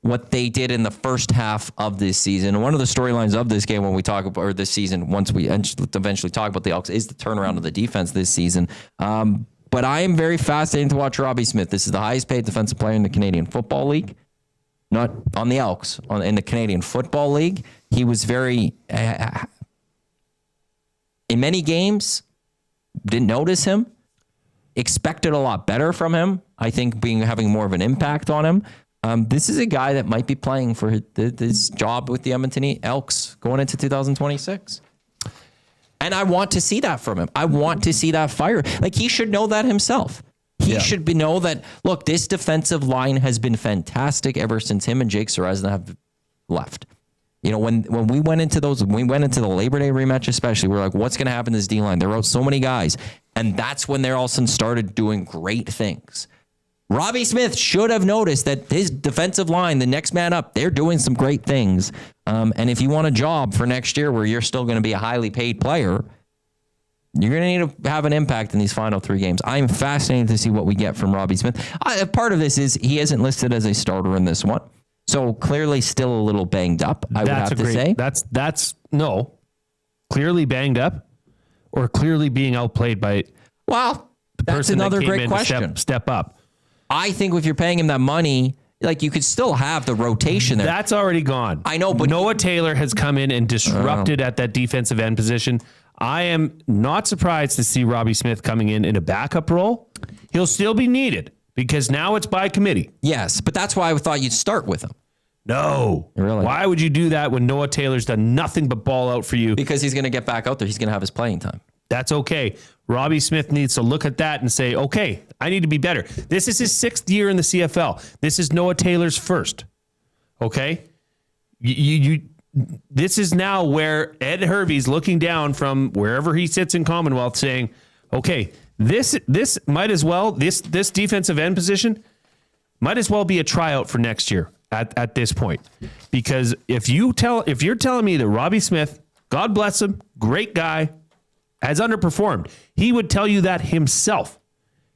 what they did in the first half of this season. One of the storylines of this game when we talk about, or this season, once we eventually talk about the Elks, is the turnaround of the defense this season. But I am very fascinated to watch Robbie Smith. This is the highest paid defensive player in the Canadian Football League. Not on the Elks, in the Canadian Football League. He was very, in many games, didn't notice him. Expected a lot better from him. I think having more of an impact on him. This is a guy that might be playing for this job with the Edmonton Elks going into 2026. And I want to see that from him. I want to see that fire. Like, he should know that himself. He should know that, look, this defensive line has been fantastic ever since him and Jake Serezna have left. You know, when we went into the Labor Day rematch especially, we were like, what's going to happen to this D-line? They're out so many guys. And that's when they all of a sudden started doing great things. Robbie Smith should have noticed that his defensive line, the next man up, they're doing some great things. And if you want a job for next year where you're still going to be a highly paid player, you're going to need to have an impact in these final 3 games. I'm fascinated to see what we get from Robbie Smith. Part of this is he isn't listed as a starter in this one. So clearly still a little banged up, I would have to say. That's clearly banged up or clearly being outplayed by the that's another great question. Step up. I think if you're paying him that money, like, you could still have the rotation there. That's already gone. I know, but Noah Taylor has come in and disrupted at that defensive end position. I am not surprised to see Robbie Smith coming in a backup role. He'll still be needed because now it's by committee. Yes, but that's why I thought you'd start with him. No. Really? Why would you do that when Noah Taylor's done nothing but ball out for you? Because he's going to get back out there. He's going to have his playing time. That's okay. Robbie Smith needs to look at that and say, okay, I need to be better. This is his 6th year in the CFL. This is Noah Taylor's first. Okay? This is now where Ed Hervey's looking down from wherever he sits in Commonwealth saying, okay, this might as well, this defensive end position might as well be a tryout for next year at this point. Because if you're telling me that Robbie Smith, God bless him, great guy, has underperformed, he would tell you that himself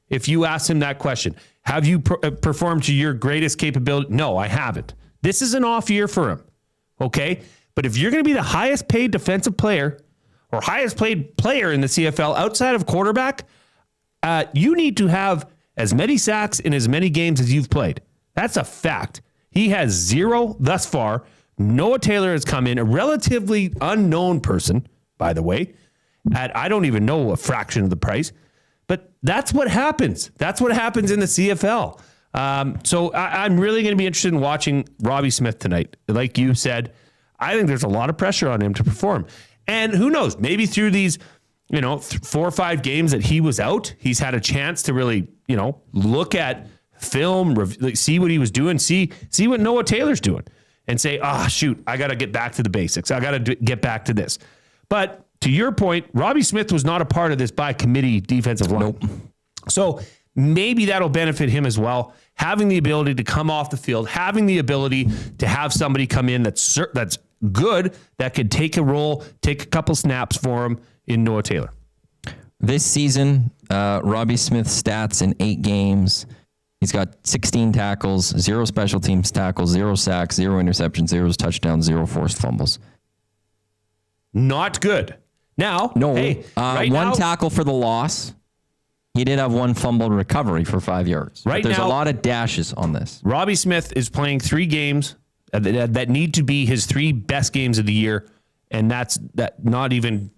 if you asked him that question. Have you performed to your greatest capability? No, I haven't. This is an off year for him, okay? But if you're going to be the highest paid defensive player or highest paid player in the CFL outside of quarterback, you need to have as many sacks in as many games as you've played. That's a fact. He has 0 thus far. Noah Taylor has come in, a relatively unknown person, by the way, at I don't even know a fraction of the price. But that's what happens. That's what happens in the CFL. So I'm really going to be interested in watching Robbie Smith tonight. Like you said, I think there's a lot of pressure on him to perform. And who knows, maybe through these, 4 or 5 games that he was out, he's had a chance to really, look at film, see what he was doing, see what Noah Taylor's doing and say, shoot, I got to get back to the basics. I got to get back to this. But to your point, Robbie Smith was not a part of this by committee defensive line. Nope. So maybe that'll benefit him as well. Having the ability to come off the field, having the ability to have somebody come in that's good, that could take a role, take a couple snaps for him in Noah Taylor. This season, Robbie Smith's stats in 8 games. He's got 16 tackles, 0 special teams tackles, 0 sacks, 0 interceptions, 0 touchdowns, 0 forced fumbles. Not good. Now, one tackle for the loss. He did have 1 fumbled recovery for 5 yards. Right, there's a lot of dashes on this. Robbie Smith is playing 3 games that need to be his 3 best games of the year, and that's not even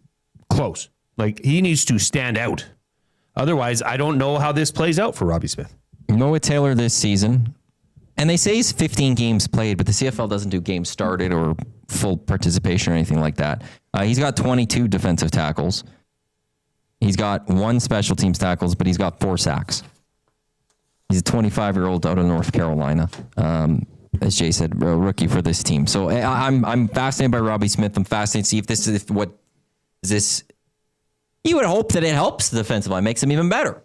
close. Like, he needs to stand out. Otherwise, I don't know how this plays out for Robbie Smith. Noah Taylor this season, and they say he's 15 games played, but the CFL doesn't do games started or full participation or anything like that. He's got 22 defensive tackles. He's got 1 special teams tackles, but he's got 4 sacks. He's a 25-year-old out of North Carolina. As Jay said, a rookie for this team. So I'm fascinated by Robbie Smith. I'm fascinated to see if this is what is this. You would hope that it helps the defensive line, makes them even better.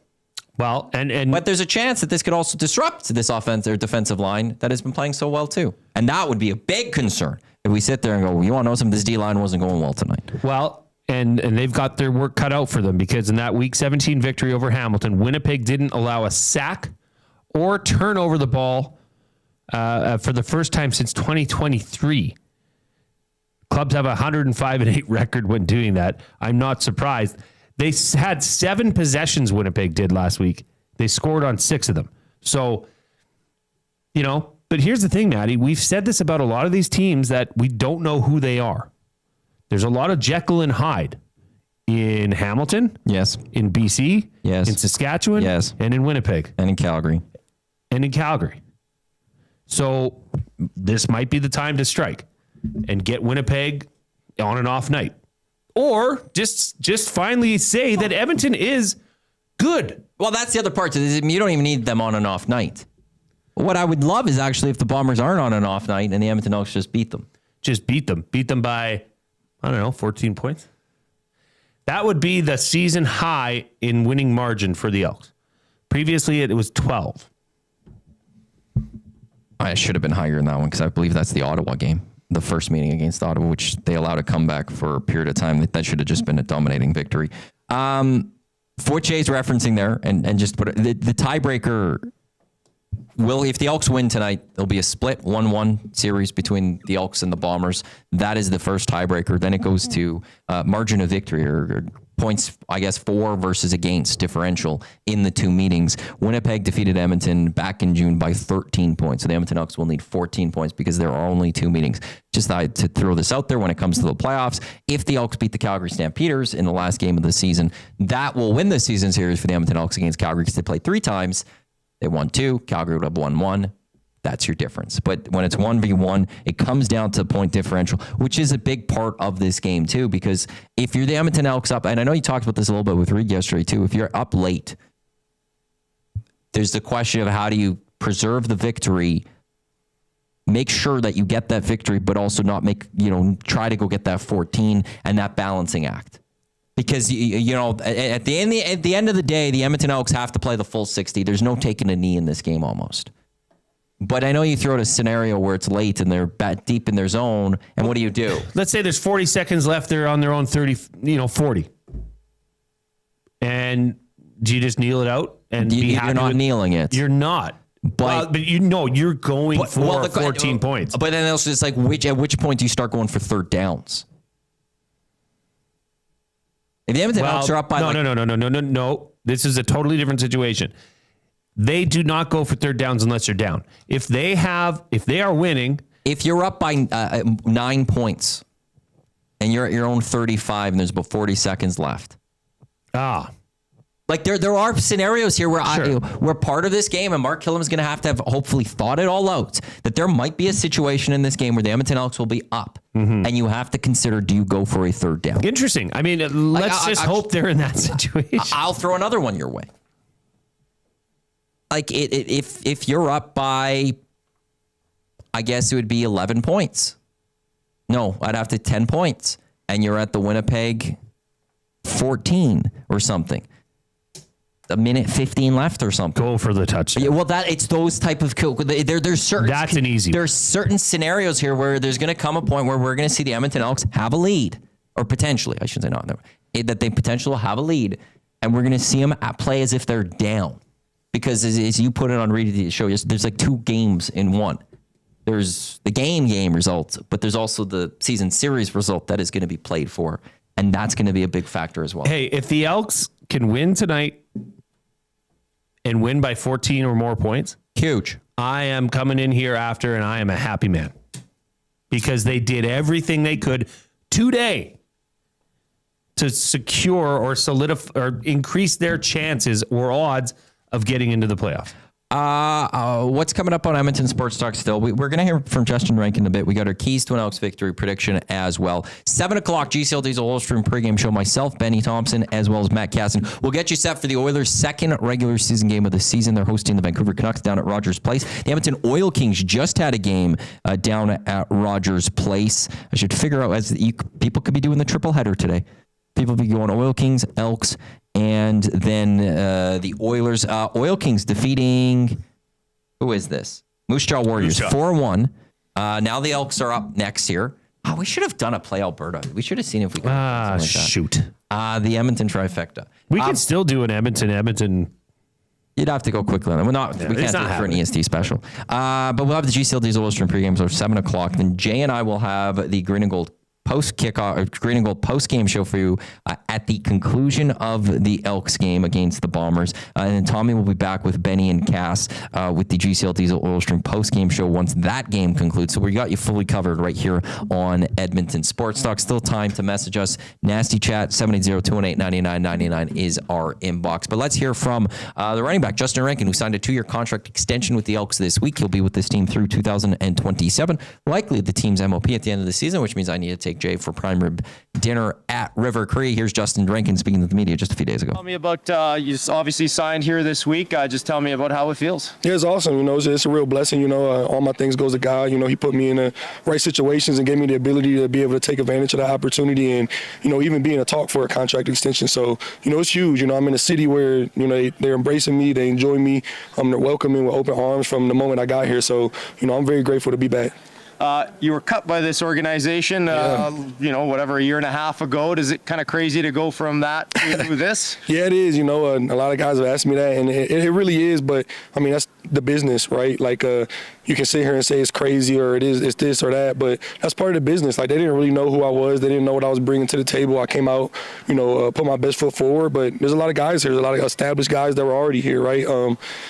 Well, but there's a chance that this could also disrupt this offense or defensive line that has been playing so well too, and that would be a big concern if we sit there and go, you want to know something? This D line wasn't going well tonight. Well, and they've got their work cut out for them because in that Week 17 victory over Hamilton, Winnipeg didn't allow a sack or turn over the ball for the first time since 2023. Clubs have a 105-8 record when doing that. I'm not surprised. They had 7 possessions, Winnipeg did last week. They scored on 6 of them. So, but here's the thing, Maddie. We've said this about a lot of these teams that we don't know who they are. There's a lot of Jekyll and Hyde in Hamilton. Yes. In BC. Yes. In Saskatchewan. Yes. And in Winnipeg. And in Calgary. So this might be the time to strike and get Winnipeg on an off night. Or just finally say that Edmonton is good. Well, that's the other part. You don't even need them on an off night. What I would love is actually if the Bombers aren't on an off night and the Edmonton Elks just beat them. Just beat them. Beat them by, 14 points. That would be the season high in winning margin for the Elks. Previously, it was 12. I should have been higher in that one because I believe that's the Ottawa game, the first meeting against Ottawa, which they allowed a comeback for a period of time. That should have just been a dominating victory. Fortier's referencing there, and just put the tiebreaker. If the Elks win tonight, there'll be a split 1-1 series between the Elks and the Bombers. That is the first tiebreaker. Then it goes to margin of victory or points, I guess, for versus against differential in the 2 meetings. Winnipeg defeated Edmonton back in June by 13 points. So the Edmonton Elks will need 14 points because there are only 2 meetings. Just to throw this out there when it comes to the playoffs, if the Elks beat the Calgary Stampeders in the last game of the season, that will win the season series for the Edmonton Elks against Calgary because they played 3 times. They won 2. Calgary would have won 1. That's your difference. But when it's 1v1, it comes down to point differential, which is a big part of this game too, because if you're the Edmonton Elks up, and I know you talked about this a little bit with Reed yesterday too, if you're up late, there's the question of how do you preserve the victory, make sure that you get that victory, but also not try to go get that 14 and that balancing act. Because, at the end of the day, the Edmonton Elks have to play the full 60. There's no taking a knee in this game almost. But I know you throw in a scenario where it's late and they're deep in their zone, and what do? Let's say there's 40 seconds left. They're on their own 30, 40. And do you just kneel it out and be happy? You're not kneeling it. You're not. But you're going for 14 points. But then also it's like, at which point do you start going for third downs? If the Edmonton Elks are up by No. This is a totally different situation. They do not go for third downs unless you're down. If they are winning. If you're up by 9 points and you're at your own 35 and there's about 40 seconds left. Like there are scenarios here where we're part of this game, and Mark Killam is going to have hopefully thought it all out, that there might be a situation in this game where the Edmonton Elks will be up, and you have to consider, do you go for a third down? Interesting. I mean, let's just hope they're in that situation. I'll throw another one your way. Like if you're up by, I guess it would be 11 points. No, I'd have to 10 points, and you're at the Winnipeg 14 or something. A minute 15 left or something. Go for the touchdown. Yeah, well, it's those type of there's certain. That's an easy. There's certain scenarios here where there's going to come a point where we're going to see the Edmonton Elks have a lead, or potentially, I shouldn't say not, that they potentially have a lead, and we're going to see them play as if they're down, because as you put it on Read the Show, there's like 2 games in one. There's the game result, but there's also the season series result that is going to be played for, and that's going to be a big factor as well. Hey, if the Elks can win tonight and win by 14 or more points, huge. I am coming in here after, and I am a happy man, because they did everything they could today to secure or solidify or increase their chances or odds of getting into the playoff. What's coming up on Edmonton Sports Talk still? We're going to hear from Justin Rankin in a bit. We got our keys to an Elks victory prediction as well. 7 o'clock, GCL Diesel Holstrom pregame show. Myself, Benny Thompson, as well as Matt Casson. We'll get you set for the Oilers' second regular season game of the season. They're hosting the Vancouver Canucks down at Rogers Place. The Edmonton Oil Kings just had a game down at Rogers Place. I should figure out, people could be doing the triple header today. People be going Oil Kings, Elks, and then the Oilers. Oil Kings defeating, who is this? Moose Jaw Warriors, 4-1. Now the Elks are up next here. We should have done a Play Alberta. We should have seen if we could have done something like shoot. The Edmonton trifecta. We can still do an Edmonton. You'd have to go quickly on that. We can't do it for an EST special. But we'll have the GCL Diesel Holstrom pregame, so 7 o'clock. Then Jay and I will have the Green and Gold Green and Gold post-game show for you at the conclusion of the Elks game against the Bombers. And then Tommy will be back with Benny and Cass with the GCL Diesel Oil Stream post-game show once that game concludes. So we got you fully covered right here on Edmonton Sports Talk. Still time to message us. Nasty Chat, 780-218-9999 is our inbox. But let's hear from the running back, Justin Rankin, who signed a 2-year contract extension with the Elks this week. He'll be with this team through 2027, likely the team's MOP at the end of the season, which means I need to take Jay for prime rib dinner at River Cree. Here's Justin Rankin speaking to the media just a few days ago. Tell me about, you obviously signed here this week. Just tell me about how it feels. Yeah, it's awesome. It's a real blessing. All my things goes to God. He put me in the right situations and gave me the ability to be able to take advantage of that opportunity and, even being a talk for a contract extension. So, it's huge. I'm in a city where, they're embracing me. They enjoy me. They're welcoming with open arms from the moment I got here. So, I'm very grateful to be back. You were cut by this organization, whatever, a year and a half ago. Is it kind of crazy to go from that to this? Yeah, it is. A lot of guys have asked me that, and it really is. But, that's the business, right? Like, you can sit here and say it's crazy or it's this or that, but that's part of the business. Like, they didn't really know who I was. They didn't know what I was bringing to the table. I came out, put my best foot forward. But there's a lot of guys here. There's a lot of established guys that were already here, right?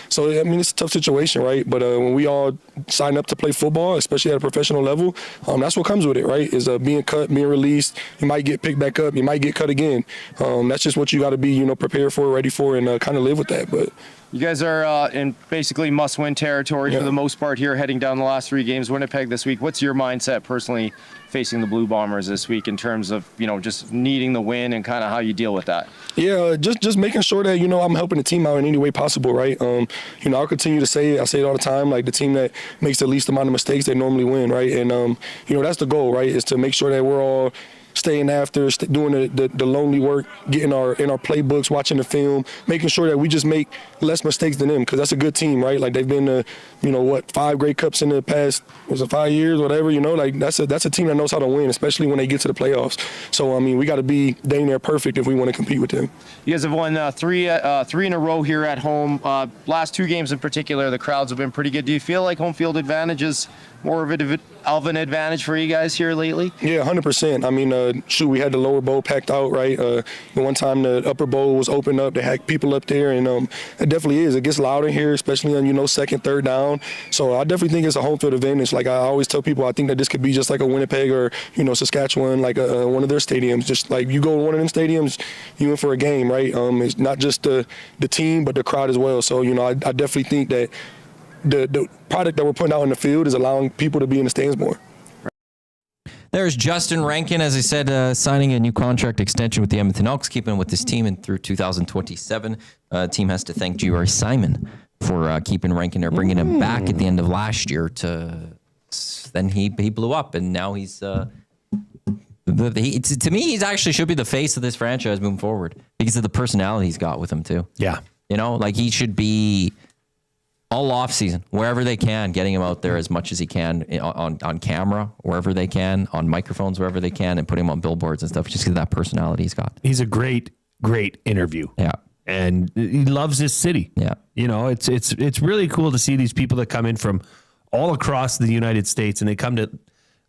So, it's a tough situation, right? But when we all sign up to play football, especially at a professional level, that's what comes with it, right? Is being cut, being released. You might get picked back up. You might get cut again. That's just what you got to be, prepared for, ready for, and kind of live with that. But you guys are in basically must-win territory for the most part here, heading down the last 3 games. Winnipeg this week. What's your mindset personally facing the Blue Bombers this week in terms of, just needing the win and kind of how you deal with that? Yeah, just making sure that, I'm helping the team out in any way possible, right? I'll continue to say it. I say it all the time, like the team that makes the least amount of mistakes, they normally win, right? And, that's the goal, right, is to make sure that we're all staying after, doing the lonely work, getting in our playbooks, watching the film, making sure that we just make less mistakes than them, because that's a good team, right? Like, they've been to, 5 Grey Cups in the past, 5 years, whatever, like that's a team that knows how to win, especially when they get to the playoffs. So, we got to be dang near perfect if we want to compete with them. You guys have won three in a row here at home. Last 2 games in particular, the crowds have been pretty good. Do you feel like home field advantage is more of an advantage for you guys here lately? Yeah, 100%. We had the lower bowl packed out, right? The one time the upper bowl was opened up, they had people up there, and it definitely is. It gets louder here, especially on, second, third down. So I definitely think it's a home field advantage. Like I always tell people, I think that this could be just like a Winnipeg or, Saskatchewan, like one of their stadiums. Just like you go to one of them stadiums, you in for a game, right? It's not just the team, but the crowd as well. So, I definitely think that the product that we're putting out in the field is allowing people to be in the stands more. There's Justin Rankin, as I said, signing a new contract extension with the Edmonton Elks, keeping with this team and through 2027. Team has to thank G.R. Simon for keeping Rankin there, bringing him back at the end of last year. Then he blew up, and now he's to me, he's actually should be the face of this franchise moving forward because of the personality he's got with him too. Yeah, like he should be all off season, wherever they can, getting him out there as much as he can on camera, wherever they can, on microphones, wherever they can, and putting him on billboards and stuff, just because of that personality he's got. He's a great interview. Yeah. And he loves his city. Yeah. It's really cool to see these people that come in from all across the United States, and they come to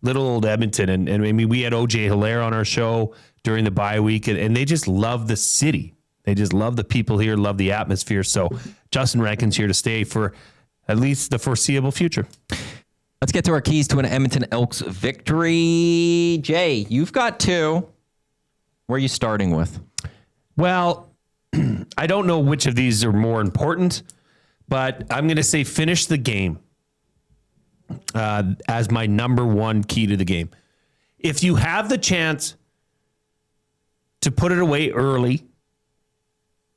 little old Edmonton. And we had OJ Hilaire on our show during the bye week, and they just love the city. They just love the people here, love the atmosphere. So Justin Rankin's here to stay for at least the foreseeable future. Let's get to our keys to an Edmonton Elks victory. Jay, you've got 2. Where are you starting with? Well, I don't know which of these are more important, but I'm going to say finish the game as my number 1 key to the game. If you have the chance to put it away early,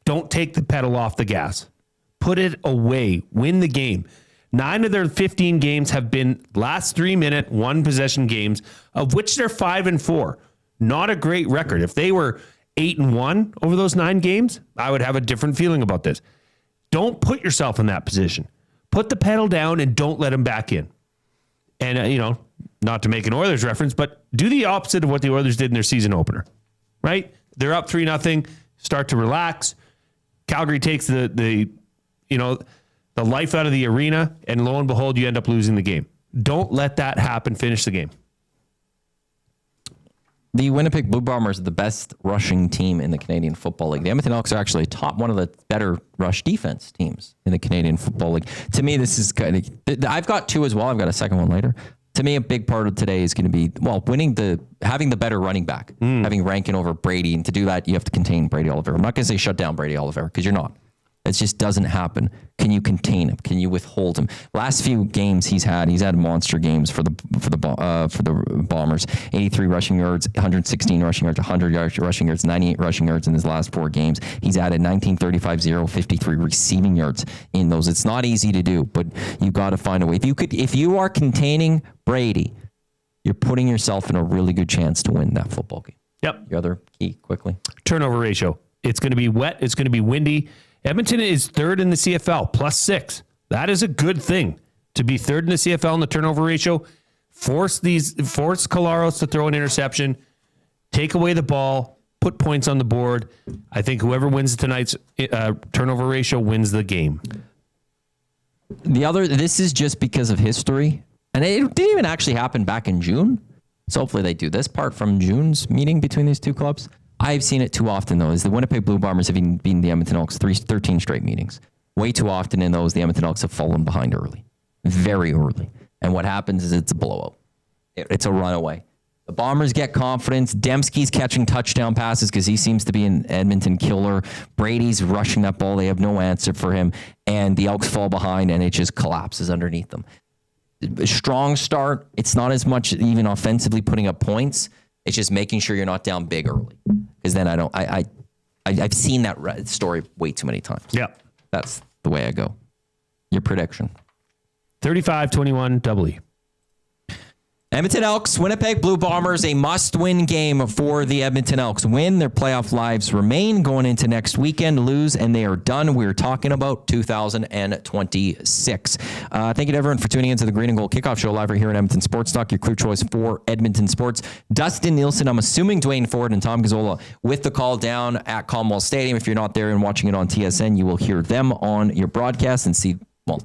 don't take the pedal off the gas. Put it away. Win the game. 9 of their 15 games have been last 3-minute, 1-possession games, of which they're 5-4. Not a great record. If they were 8-1 over those 9 games, I would have a different feeling about this. Don't put yourself in that position. Put the pedal down and don't let them back in. And, not to make an Oilers reference, but do the opposite of what the Oilers did in their season opener, right? They're up 3-0, start to relax. Calgary takes the life out of the arena, and lo and behold, you end up losing the game. Don't let that happen. Finish the game. The Winnipeg Blue Bombers are the best rushing team in the Canadian Football League. The Edmonton Elks are actually one of the better rush defense teams in the Canadian Football League. To me, this is kind of, I've got two as well. I've got a second one later. To me, a big part of today is going to be, having the better running back, having Rankin over Brady. And to do that, you have to contain Brady Oliver. I'm not going to say shut down Brady Oliver because you're not. It just doesn't happen. Can you contain him? Can you withhold him? Last few games he's had monster games for the Bombers. 83 rushing yards, 116 rushing yards, 100 rushing yards, 98 rushing yards in his last 4 games. He's added 19, 35, 0, 53 receiving yards in those. It's not easy to do, but you got to find a way. If you are containing Brady, you're putting yourself in a really good chance to win that football game. Yep. Your other key, quickly. Turnover ratio. It's going to be wet. It's going to be windy. Edmonton is third in the CFL, +6. That is a good thing to be third in the CFL in the turnover ratio. Force Colaros to throw an interception, take away the ball, put points on the board. I think whoever wins tonight's turnover ratio wins the game. This is just because of history, and it didn't even actually happen back in June. So hopefully they do this part from June's meeting between these two clubs. I've seen it too often, though, is the Winnipeg Blue Bombers have beaten the Edmonton Elks 13 straight meetings. Way too often in those, the Edmonton Elks have fallen behind early, very early. And what happens is it's a blowout. It's a runaway. The Bombers get confidence. Dembski's catching touchdown passes because he seems to be an Edmonton killer. Brady's rushing that ball. They have no answer for him. And the Elks fall behind, and it just collapses underneath them. A strong start. It's not as much even offensively putting up points. It's just making sure you're not down big early. Because then I've seen that story way too many times. Yeah. That's the way I go. Your prediction. 35-21 double E. Edmonton Elks, Winnipeg Blue Bombers, a must-win game for the Edmonton Elks. Win, their playoff lives remain going into next weekend. Lose, and they are done. We're talking about 2026. Thank you to everyone for tuning into the Green and Gold Kickoff Show live right here at Edmonton Sports Talk, your clear choice for Edmonton sports. Dustin Nielsen, I'm assuming Dwayne Ford and Tom Gazzola with the call down at Commonwealth Stadium. If you're not there and watching it on TSN, you will hear them on your broadcast and see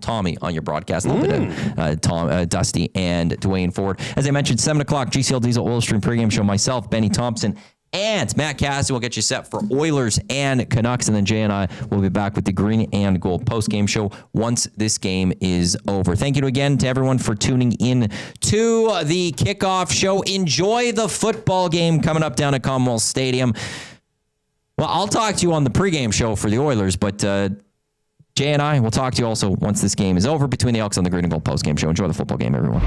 Tommy on your broadcast, a little bit of Dusty and Dwayne Ford. As I mentioned, 7 o'clock, GCL Diesel Oil Stream pregame show. Myself, Benny Thompson, and Matt Cassidy will get you set for Oilers and Canucks. And then Jay and I will be back with the Green and Gold postgame show once this game is over. Thank you again to everyone for tuning in to the kickoff show. Enjoy the football game coming up down at Commonwealth Stadium. Well, I'll talk to you on the pregame show for the Oilers, but Jay and I will talk to you also once this game is over between the Elks and the Green and Gold postgame show. Enjoy the football game, everyone.